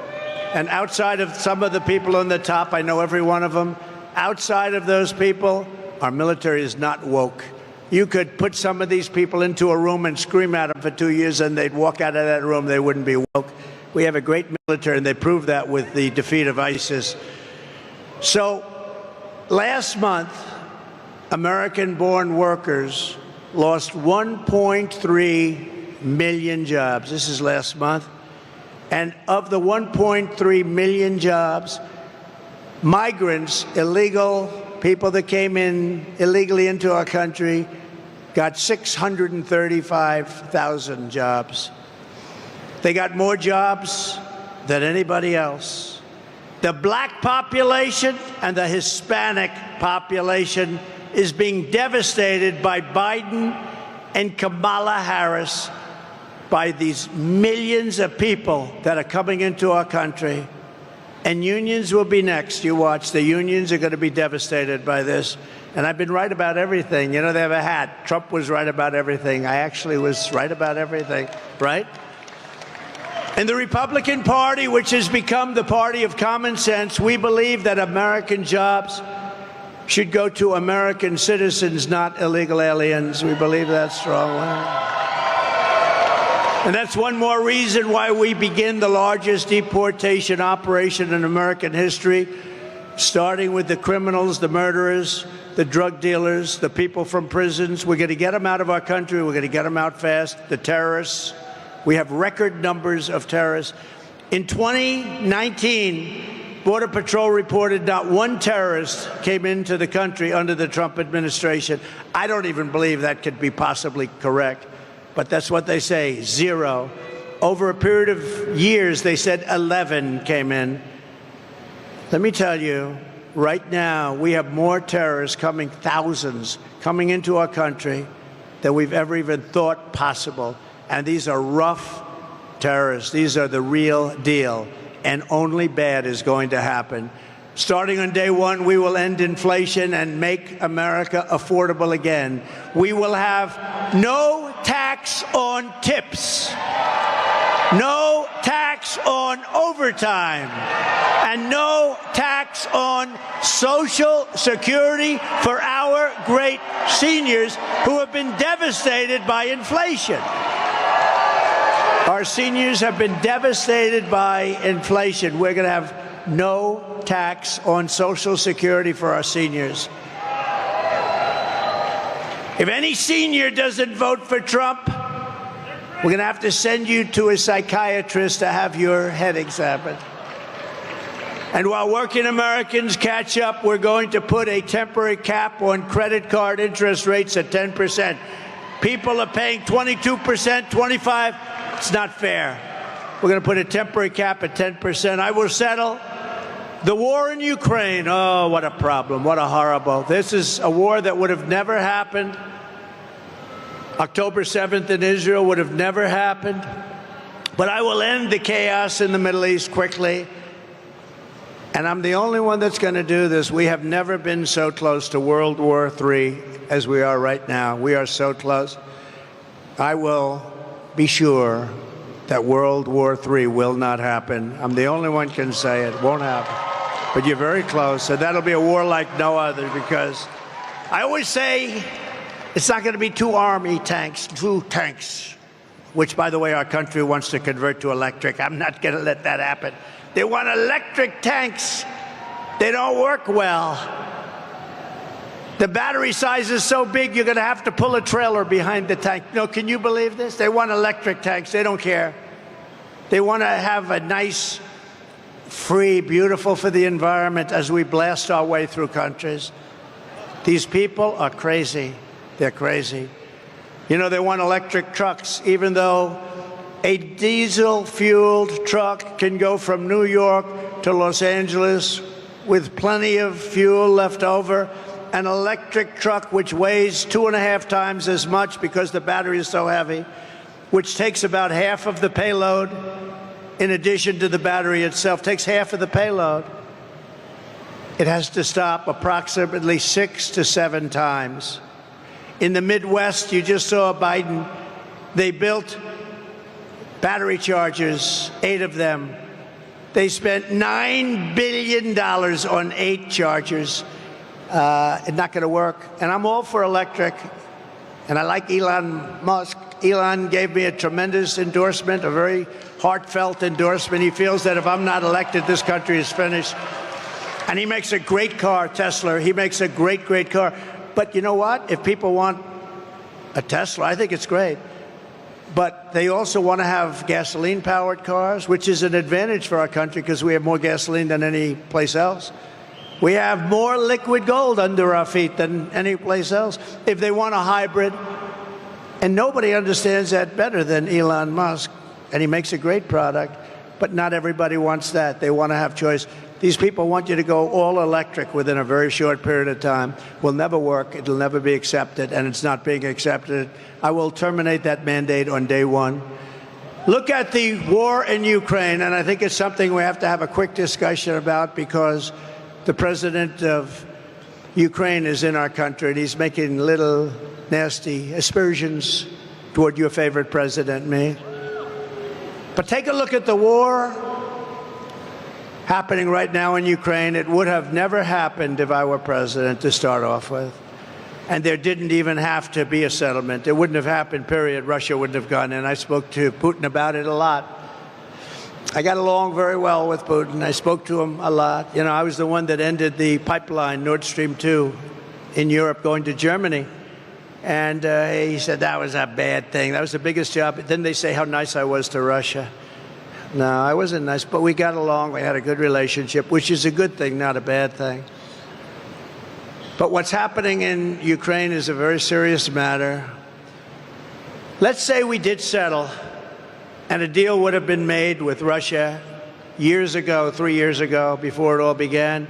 S1: And outside of some of the people on the top, I know every one of them, outside of those people, our military is not woke. You could put some of these people into a room and scream at them for 2 years, and they'd walk out of that room. They wouldn't be woke. We have a great military, and they proved that with the defeat of ISIS. So last month, American-born workers lost 1.3 million jobs. This is last month. And of the 1.3 million jobs, migrants, illegal people that came in illegally into our country, got 635,000 jobs. They got more jobs than anybody else. The black population and the Hispanic population is being devastated by Biden and Kamala Harris, by these millions of people that are coming into our country. And unions will be next. You watch. The unions are going to be devastated by this. And I've been right about everything. You know, they have a hat. Trump was right about everything. I actually was right about everything, right? In the Republican Party, which has become the party of common sense, we believe that American jobs should go to American citizens, not illegal aliens. We believe that strongly. And that's one more reason why we begin the largest deportation operation in American history, starting with the criminals, the murderers, the drug dealers, the people from prisons. We're going to get them out of our country. We're going to get them out fast. The terrorists. We have record numbers of terrorists. In 2019, Border Patrol reported not one terrorist came into the country under the Trump administration. I don't even believe that could be possibly correct. But that's what they say, 0. Over a period of years, they said 11 came in. Let me tell you, right now, we have more terrorists coming, thousands, coming into our country than we've ever even thought possible. And these are rough terrorists. These are the real deal. And only bad is going to happen. Starting on day one, we will end inflation and make America affordable again. We will have no tax on tips. No tax tax on overtime, and no tax on Social Security for our great seniors who have been devastated by inflation. Our seniors have been devastated by inflation. We're going to have no tax on Social Security for our seniors. If any senior doesn't vote for Trump, we're going to have to send you to a psychiatrist to have your head examined. And while working Americans catch up, we're going to put a temporary cap on credit card interest rates at 10%. People are paying 22%, 25%. It's not fair. We're going to put a temporary cap at 10%. I will settle. The war in Ukraine, oh, what a problem, what a horrible. This is a war that would have never happened. October 7th in Israel would have never happened. But I will end the chaos in the Middle East quickly. And I'm the only one that's going to do this. We have never been so close to World War III as we are right now. We are so close. I will be sure that World War III will not happen. I'm the only one can say it won't happen. But you're very close, and that'll be a war like no other, because I always say it's not going to be two tanks, which, by the way, our country wants to convert to electric. I'm not going to let that happen. They want electric tanks. They don't work well. The battery size is so big, you're going to have to pull a trailer behind the tank. No, can you believe this? They want electric tanks. They don't care. They want to have a nice, free, beautiful for the environment as we blast our way through countries. These people are crazy. They're crazy. You know, they want electric trucks, even though a diesel-fueled truck can go from New York to Los Angeles with plenty of fuel left over. An electric truck, which weighs 2.5 times as much because the battery is so heavy, which takes about half of the payload, in addition to the battery itself, takes half of the payload. It has to stop approximately 6 to 7 times. In the Midwest, you just saw Biden, they built battery chargers, 8 of them. They spent $9 billion on 8 chargers. It's not going to work. And I'm all for electric. And I like Elon Musk. Elon gave me a tremendous endorsement, a very heartfelt endorsement. He feels that if I'm not elected, this country is finished. And he makes a great car, Tesla. He makes a great, great car. But you know what? If people want a Tesla, I think it's great. But they also want to have gasoline-powered cars, which is an advantage for our country because we have more gasoline than any place else. We have more liquid gold under our feet than any place else. If they want a hybrid, and nobody understands that better than Elon Musk, and he makes a great product, but not everybody wants that. They want to have choice. These people want you to go all electric within a very short period of time. Will never work. It'll never be accepted, and it's not being accepted. I will terminate that mandate on day one. Look at the war in Ukraine, and I think it's something we have to have a quick discussion about because the president of Ukraine is in our country, and he's making little nasty aspersions toward your favorite president, me. But take a look at the war happening right now in Ukraine. It would have never happened if I were president to start off with. And there didn't even have to be a settlement. It wouldn't have happened, period. Russia wouldn't have gone in. I spoke to Putin about it a lot. I got along very well with Putin. I spoke to him a lot. You know, I was the one that ended the pipeline, Nord Stream 2, in Europe going to Germany. And he said that was a bad thing. That was the biggest job. Then they say how nice I was to Russia. No, I wasn't nice, but we got along. We had a good relationship, which is a good thing, not a bad thing. But what's happening in Ukraine is a very serious matter. Let's say we did settle, and a deal would have been made with Russia years ago, 3 years ago, before it all began.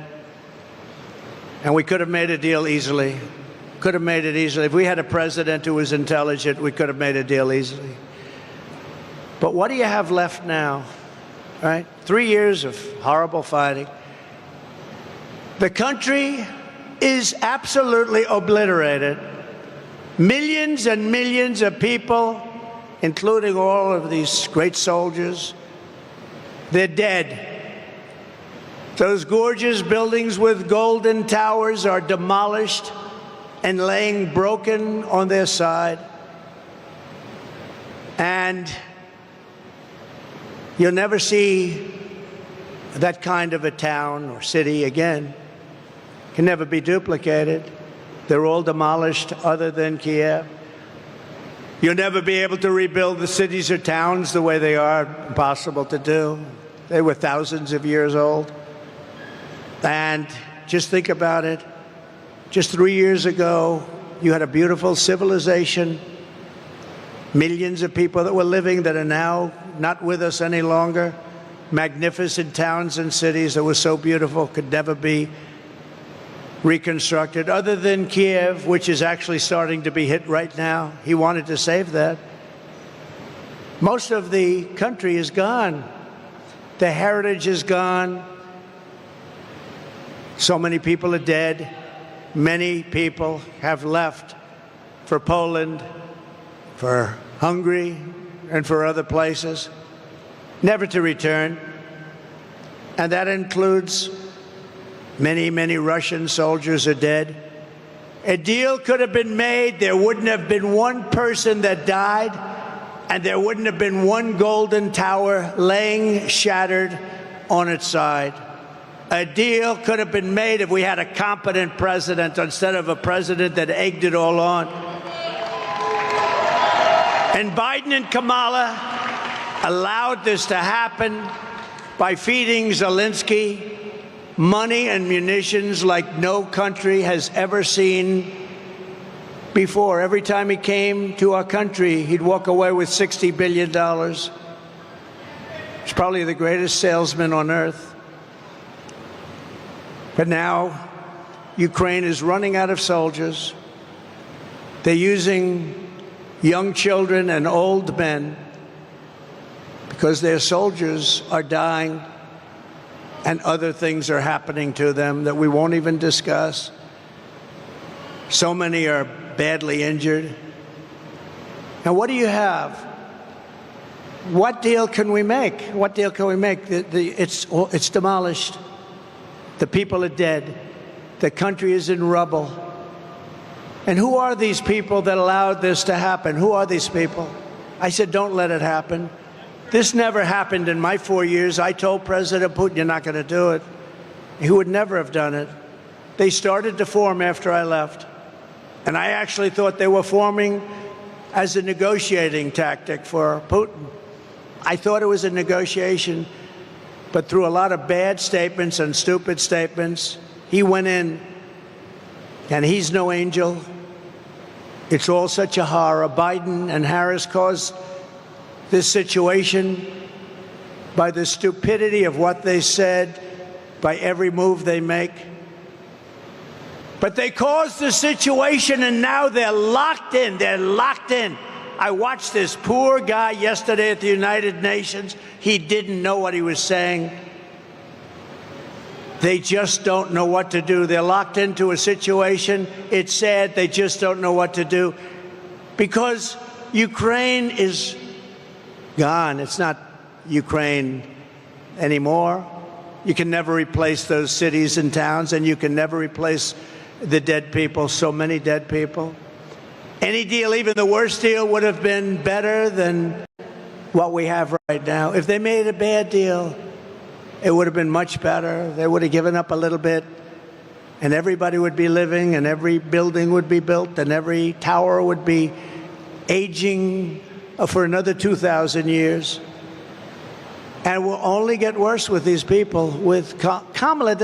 S1: And we could have made a deal easily. Could have made it easily. If we had a president who was intelligent, we could have made a deal easily. But what do you have left now, right? 3 years of horrible fighting. The country is absolutely obliterated. Millions and millions of people, including all of these great soldiers, They're dead. Those gorgeous buildings with golden towers are demolished and laying broken on their side. And you'll never see that kind of a town or city again. Can never be duplicated. They're all demolished other than Kiev. You'll never be able to rebuild the cities or towns the way they are. Impossible to do. They were thousands of years old. And just think about it. Just 3 years ago, you had a beautiful civilization, millions of people that were living that are now not with us any longer, magnificent towns and cities that were so beautiful could never be reconstructed, other than Kiev, which is actually starting to be hit right now. He wanted to save that. Most of the country is gone. The heritage is gone. So many people are dead. Many people have left for Poland, for Hungary, and for other places, never to return. And that includes many, many Russian soldiers are dead. A deal could have been made. There wouldn't have been one person that died, and there wouldn't have been one golden tower laying shattered on its side. A deal could have been made if we had a competent president instead of a president that egged it all on. And Biden and Kamala allowed this to happen by feeding Zelensky money and munitions like no country has ever seen before. Every time he came to our country, he'd walk away with $60 billion. He's probably the greatest salesman on earth. But now, Ukraine is running out of soldiers. They're using young children and old men because their soldiers are dying and other things are happening to them that we won't even discuss. So many are badly injured. Now, what do you have? What deal can we make? What deal can we make? It's demolished. The people are dead. The country is in rubble. And who are these people that allowed this to happen? Who are these people? I said, don't let it happen. This never happened in my 4 years. I told President Putin, you're not going to do it. He would never have done it. They started to form after I left. And I actually thought they were forming as a negotiating tactic for Putin. I thought it was a negotiation. But through a lot of bad statements and stupid statements, he went in, and he's no angel. It's all such a horror. Biden and Harris caused this situation by the stupidity of what they said, by every move they make. But they caused the situation, and now they're locked in. They're locked in. I watched this poor guy yesterday at the United Nations. He didn't know what he was saying. They just don't know what to do. They're locked into a situation. It's sad. They just don't know what to do because Ukraine is gone. It's not Ukraine anymore. You can never replace those cities and towns, and you can never replace the dead people, so many dead people. Any deal, even the worst deal, would have been better than what we have right now. If they made a bad deal, it would have been much better. They would have given up a little bit, and everybody would be living, and every building would be built, and every tower would be aging for another 2,000 years. And it will only get worse with these people. With Kamala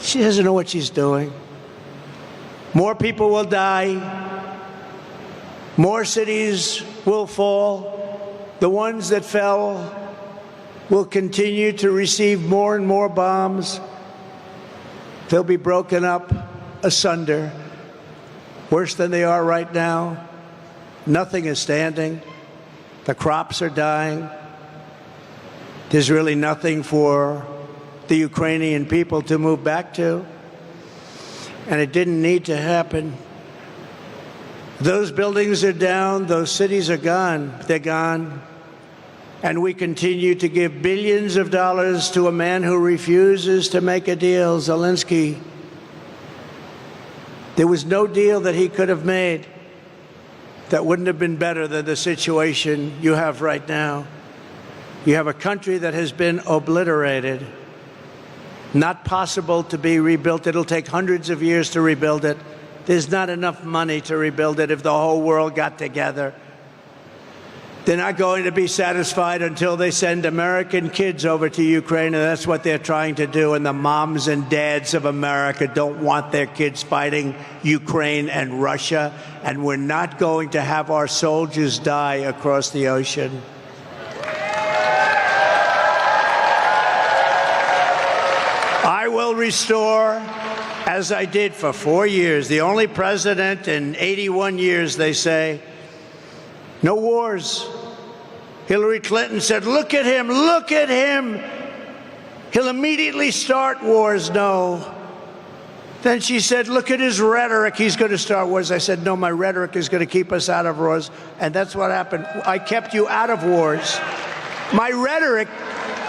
S1: she doesn't know what she's doing. More people will die. More cities will fall. The ones that fell will continue to receive more and more bombs. They'll be broken up asunder, worse than they are right now. Nothing is standing. The crops are dying. There's really nothing for the Ukrainian people to move back to. And it didn't need to happen. Those buildings are down. Those cities are gone. They're gone. And we continue to give billions of dollars to a man who refuses to make a deal, Zelensky. There was no deal that he could have made that wouldn't have been better than the situation you have right now. You have a country that has been obliterated, not possible to be rebuilt. It'll take hundreds of years to rebuild it. There's not enough money to rebuild it if the whole world got together. They're not going to be satisfied until they send American kids over to Ukraine, and that's what they're trying to do. And the moms and dads of America don't want their kids fighting Ukraine and Russia, and we're not going to have our soldiers die across the ocean. I will restore, as I did for 4 years, the only president in 81 years, they say, no wars. Hillary Clinton said, look at him, look at him. He'll immediately start wars. No. Then she said, look at his rhetoric. He's going to start wars. I said, no, my rhetoric is going to keep us out of wars. And that's what happened. I kept you out of wars. My rhetoric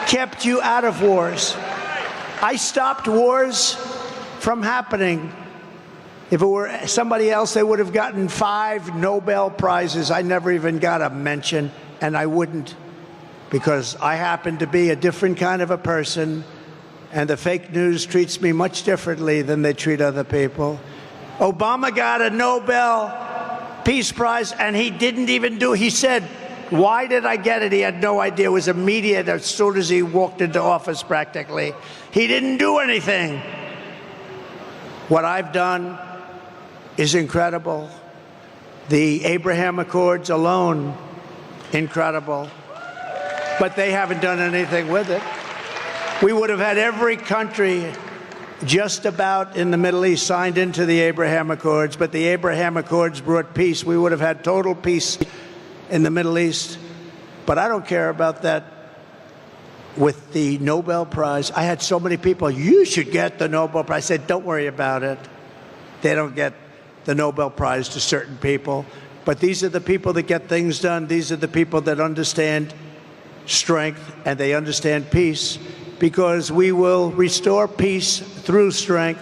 S1: kept you out of wars. I stopped wars from happening. If it were somebody else, they would have gotten 5 Nobel Prizes. I never even got a mention, and I wouldn't, because I happen to be a different kind of a person, and the fake news treats me much differently than they treat other people. Obama got a Nobel Peace Prize, and he didn't even do it. He said, why did I get it? He had no idea. It was immediate as soon as he walked into office, practically. He didn't do anything. What I've done is incredible. The Abraham Accords alone, incredible. But they haven't done anything with it. We would have had every country just about in the Middle East signed into the Abraham Accords, but the Abraham Accords brought peace. We would have had total peace in the Middle East. But I don't care about that with the Nobel Prize. I had so many people, you should get the Nobel Prize. I said, don't worry about it. They don't get the Nobel Prize to certain people. But these are the people that get things done. These are the people that understand strength and they understand peace, because we will restore peace through strength.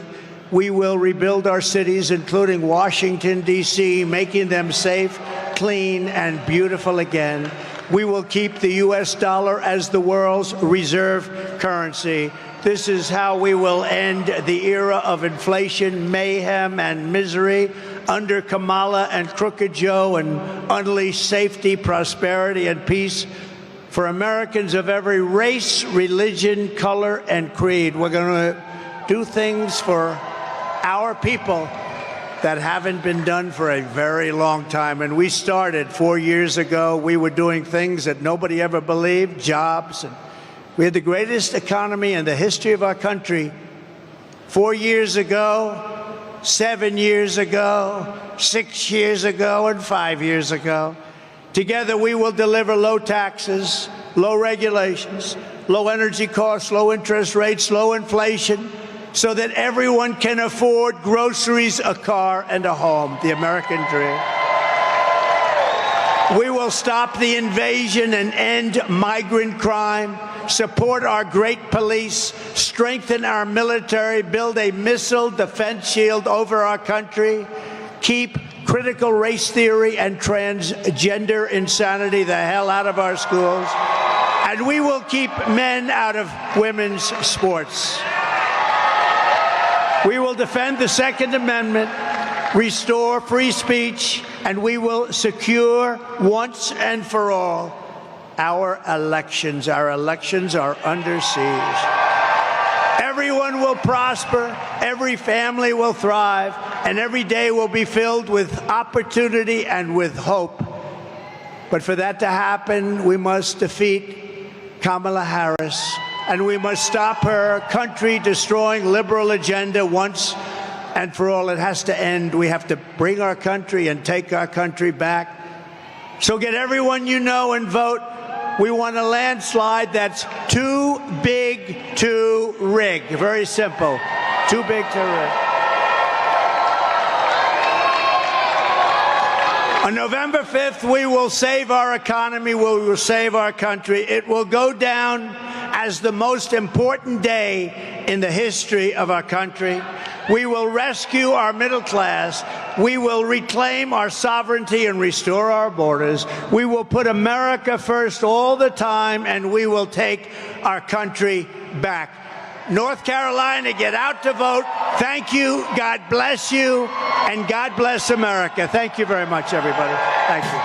S1: We will rebuild our cities, including Washington, D.C., making them safe, clean, and beautiful again. We will keep the U.S. dollar as the world's reserve currency. This is how we will end the era of inflation, mayhem, and misery under Kamala and Crooked Joe, and unleash safety, prosperity, and peace for Americans of every race, religion, color, and creed. We're going to do things for our people that haven't been done for a very long time. And we started 4 years ago. We were doing things that nobody ever believed, jobs. And we had the greatest economy in the history of our country 4 years ago, 7 years ago, 6 years ago, and 5 years ago. Together, we will deliver low taxes, low regulations, low energy costs, low interest rates, low inflation, so that everyone can afford groceries, a car, and a home, the American dream. We will stop the invasion and end migrant crime, support our great police, strengthen our military, build a missile defense shield over our country, keep critical race theory and transgender insanity the hell out of our schools, and we will keep men out of women's sports. We will defend the Second Amendment, restore free speech, and we will secure once and for all our elections. Our elections are under siege. Everyone will prosper, every family will thrive, and every day will be filled with opportunity and with hope. But for that to happen, we must defeat Kamala Harris, and we must stop her country-destroying liberal agenda once and for all. It has to end. We have to bring our country and take our country back. So get everyone you know and vote. We want a landslide that's too big to rig. Very simple. Too big to rig. On November 5th, we will save our economy, we will save our country. It will go down as the most important day in the history of our country. We will rescue our middle class. We will reclaim our sovereignty and restore our borders. We will put America first all the time, and we will take our country back. North Carolina, get out to vote. Thank you. God bless you. And God bless America. Thank you very much, everybody. Thank you.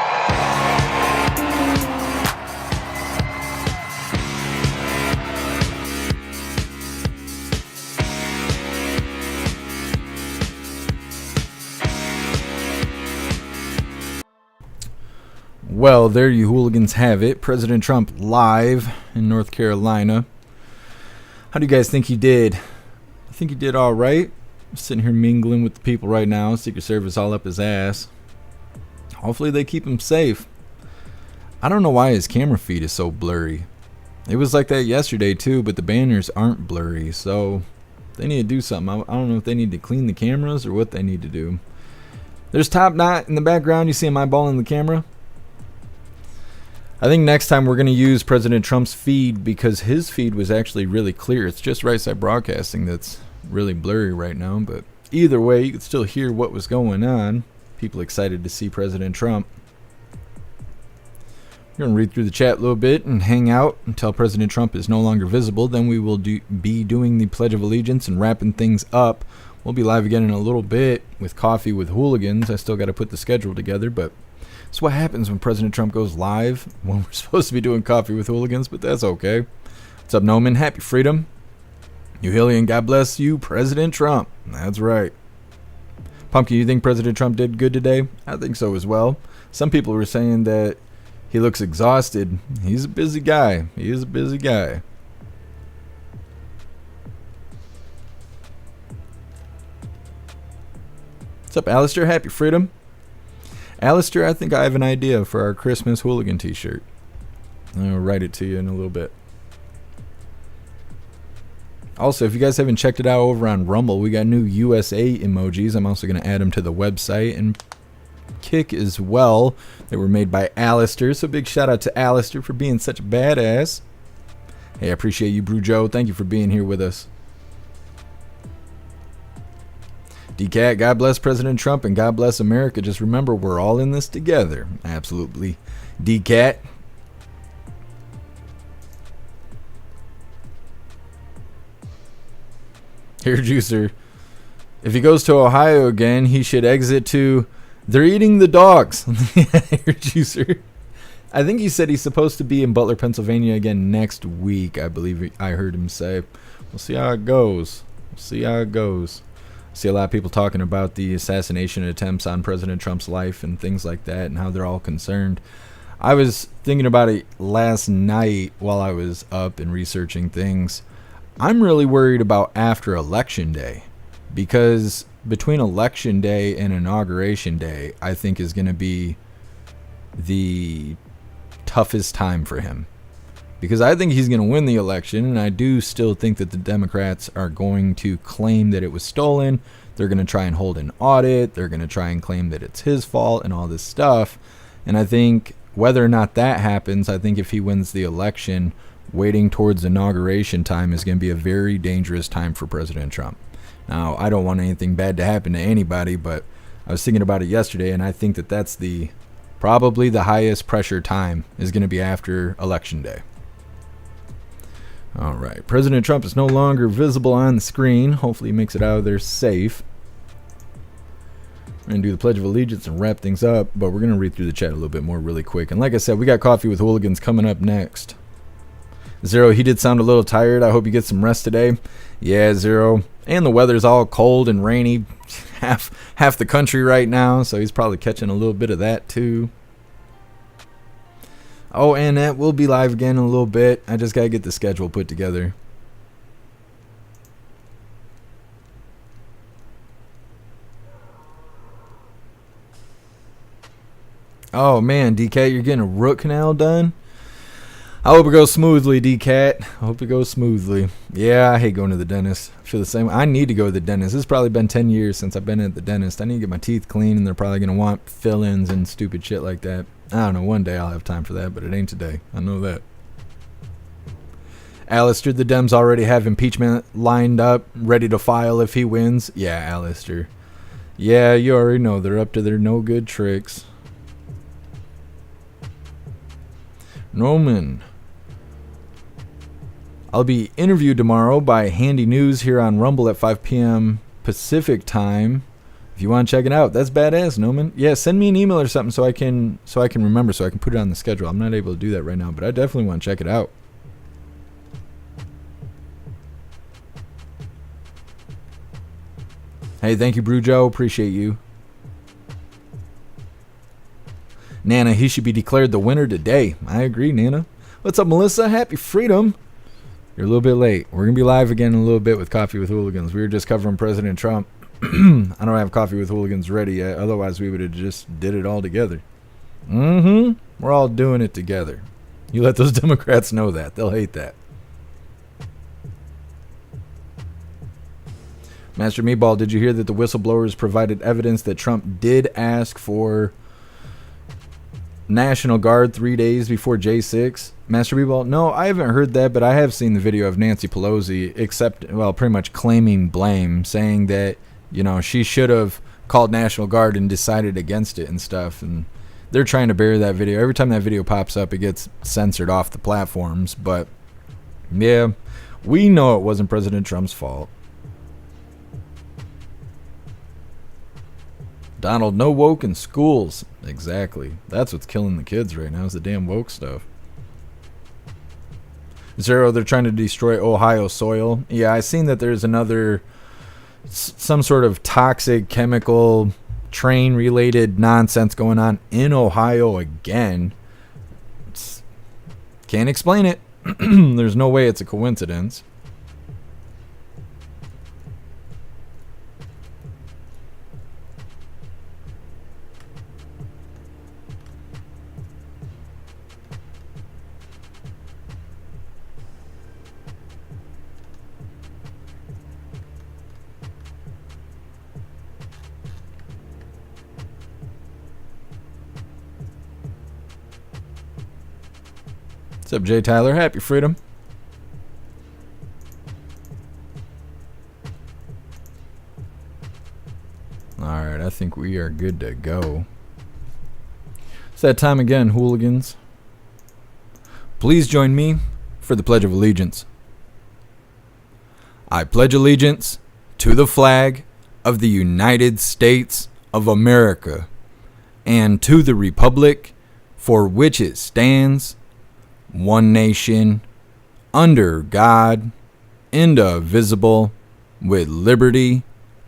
S2: Well, there you hooligans have it. President Trump live in North Carolina. How do you guys think he did? I think he did all right. I'm sitting here mingling with the people right now. Secret Service all up his ass. Hopefully they keep him safe. I don't know why his camera feed is so blurry. It was like that yesterday too, but the banners aren't blurry, so they need to do something. I don't know if they need to clean the cameras or what they need to do. There's Top Knot in the background. You see him eyeballing the camera? I think next time we're going to use President Trump's feed because his feed was actually really clear. It's just Right Side Broadcasting that's really blurry right now. But either way, you could still hear what was going on. People excited to see President Trump. We're going to read through the chat a little bit and hang out until President Trump is no longer visible. Then we will be doing the Pledge of Allegiance and wrapping things up. We'll be live again in a little bit with Coffee with Hooligans. I still got to put the schedule together, but that's what happens when President Trump goes live when we're supposed to be doing Coffee with Hooligans, but that's okay. What's up, Noman? Happy freedom. You Hillian, God bless you, President Trump. That's right. Pumpkin, you think President Trump did good today? I think so as well. Some people were saying that he looks exhausted. He's a busy guy. He is a busy guy. What's up, Alistair? Happy freedom. Alistair, I think I have an idea for our Christmas hooligan t-shirt. I'll write it to you in a little bit. Also, if you guys haven't checked it out over on Rumble, we got new USA emojis. I'm also going to add them to the website and Kick as well. They were made by Alistair, so big shout out to Alistair for being such a badass. Hey, I appreciate you, Brew Joe. Thank you for being here with us. DCAT, God bless President Trump and God bless America. Just remember, we're all in this together. Absolutely. DCAT. Here, Juicer. If he goes to Ohio again, he should exit to, they're eating the dogs. Here, Juicer. I think he said he's supposed to be in Butler, Pennsylvania again next week. I believe I heard him say. We'll see how it goes. We'll see how it goes. See a lot of people talking about the assassination attempts on President Trump's life and things like that and how they're all concerned. I was thinking about it last night while I was up and researching things. I'm really worried about after Election Day, because between Election Day and Inauguration Day, I think is going to be the toughest time for him. Because I think he's going to win the election, and I do still think that the Democrats are going to claim that it was stolen. They're going to try and hold an audit. They're going to try and claim that it's his fault and all this stuff. And I think whether or not that happens, I think if he wins the election, waiting towards inauguration time is going to be a very dangerous time for President Trump. Now, I don't want anything bad to happen to anybody, but I was thinking about it yesterday, and I think that that's probably the highest pressure time is going to be after Election Day. All right, President Trump is no longer visible on the screen. Hopefully he makes it out of there safe. We're going to do the Pledge of Allegiance and wrap things up, but we're going to read through the chat a little bit more really quick. And like I said, we got Coffee with Hooligans coming up next. Zero, he did sound a little tired. I hope you get some rest today. Yeah, Zero. And the weather's all cold and rainy. Half the country right now, so he's probably catching a little bit of that too. Oh, and that will be live again in a little bit. I just got to get the schedule put together. Oh, man, DK, you're getting a root canal done? I hope it goes smoothly, D-Cat. I hope it goes smoothly. Yeah, I hate going to the dentist. I feel the same. I need to go to the dentist. It's probably been 10 years since I've been at the dentist. I need to get my teeth clean, and they're probably going to want fill-ins and stupid shit like that. I don't know. One day I'll have time for that, but it ain't today. I know that. Alistair, the Dems already have impeachment lined up, ready to file if he wins. Yeah, Alistair. Yeah, you already know they're up to their no good tricks. Roman. I'll be interviewed tomorrow by Handy News here on Rumble at 5 p.m. Pacific time. If you want to check it out, that's badass, Noman. Yeah, send me an email or something so I can remember, so I can put it on the schedule. I'm not able to do that right now, but I definitely want to check it out. Hey, thank you, Brew Joe. Appreciate you. Nana, he should be declared the winner today. I agree, Nana. What's up, Melissa? Happy freedom. You're a little bit late. We're going to be live again in a little bit with Coffee with Hooligans. We were just covering President Trump. I don't have Coffee with Hooligans ready yet. Otherwise, we would have just did it all together. We're all doing it together. You let those Democrats know that. They'll hate that. Master Meatball, did you hear that the whistleblowers provided evidence that Trump did ask for National Guard 3 days before J6? Master Meatball, no, I haven't heard that, but I have seen the video of Nancy Pelosi pretty much claiming blame, saying that, you know, she should have called National Guard and decided against it and stuff. And they're trying to bury that video. Every time that video pops up, it gets censored off the platforms. But, yeah, we know it wasn't President Trump's fault. Donald, no woke in schools. Exactly. That's what's killing the kids right now is the damn woke stuff. Zero, they're trying to destroy Ohio soil. Yeah, I seen that there's another, some sort of toxic chemical train-related nonsense going on in Ohio again. Can't explain it. There's no way it's a coincidence. What's up, Jay Tyler? Happy freedom. Alright, I think we are good to go. It's that time again, hooligans. Please join me for the Pledge of Allegiance. I pledge allegiance to the flag of the United States of America and to the republic for which it stands, one nation, under God, indivisible, with liberty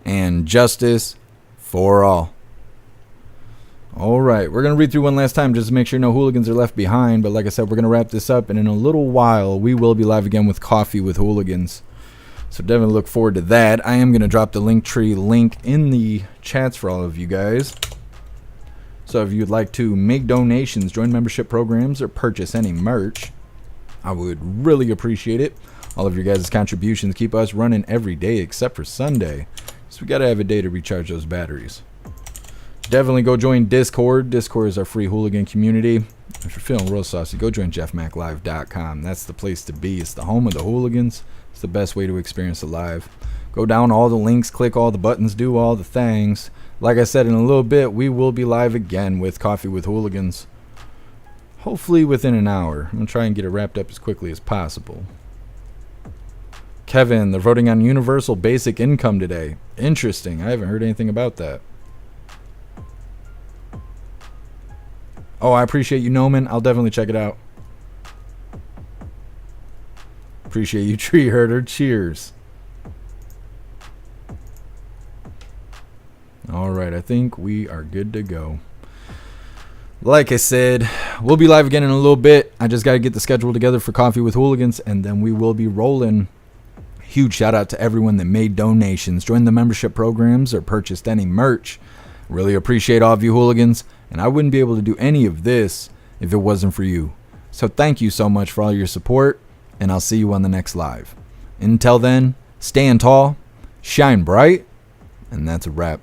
S2: and justice for all. Alright, we're going to read through one last time just to make sure no hooligans are left behind. But like I said, we're going to wrap this up. And in a little while, we will be live again with Coffee with Hooligans. So definitely look forward to that. I am going to drop the Linktree link in the chats for all of you guys. So if you'd like to make donations, join membership programs, or purchase any merch, I would really appreciate it. All of your guys' contributions keep us running every day except for Sunday. So we got to have a day to recharge those batteries. Definitely go join Discord. Discord is our free hooligan community. If you're feeling real saucy, go join jeffmaclive.com. That's the place to be. It's the home of the hooligans. It's the best way to experience it live. Go down all the links, click all the buttons, do all the things. Like I said, in a little bit, we will be live again with Coffee with Hooligans. Hopefully within an hour. I'm going to try and get it wrapped up as quickly as possible. Kevin, they're voting on universal basic income today. Interesting. I haven't heard anything about that. Oh, I appreciate you, Noman. I'll definitely check it out. Appreciate you, Tree Herder. Cheers. Alright, I think we are good to go. Like I said, we'll be live again in a little bit. I just got to get the schedule together for Coffee with Hooligans, and then we will be rolling. Huge shout out to everyone that made donations, joined the membership programs, or purchased any merch. Really appreciate all of you hooligans, and I wouldn't be able to do any of this if it wasn't for you. So thank you so much for all your support, and I'll see you on the next live. Until then, stand tall, shine bright, and that's a wrap.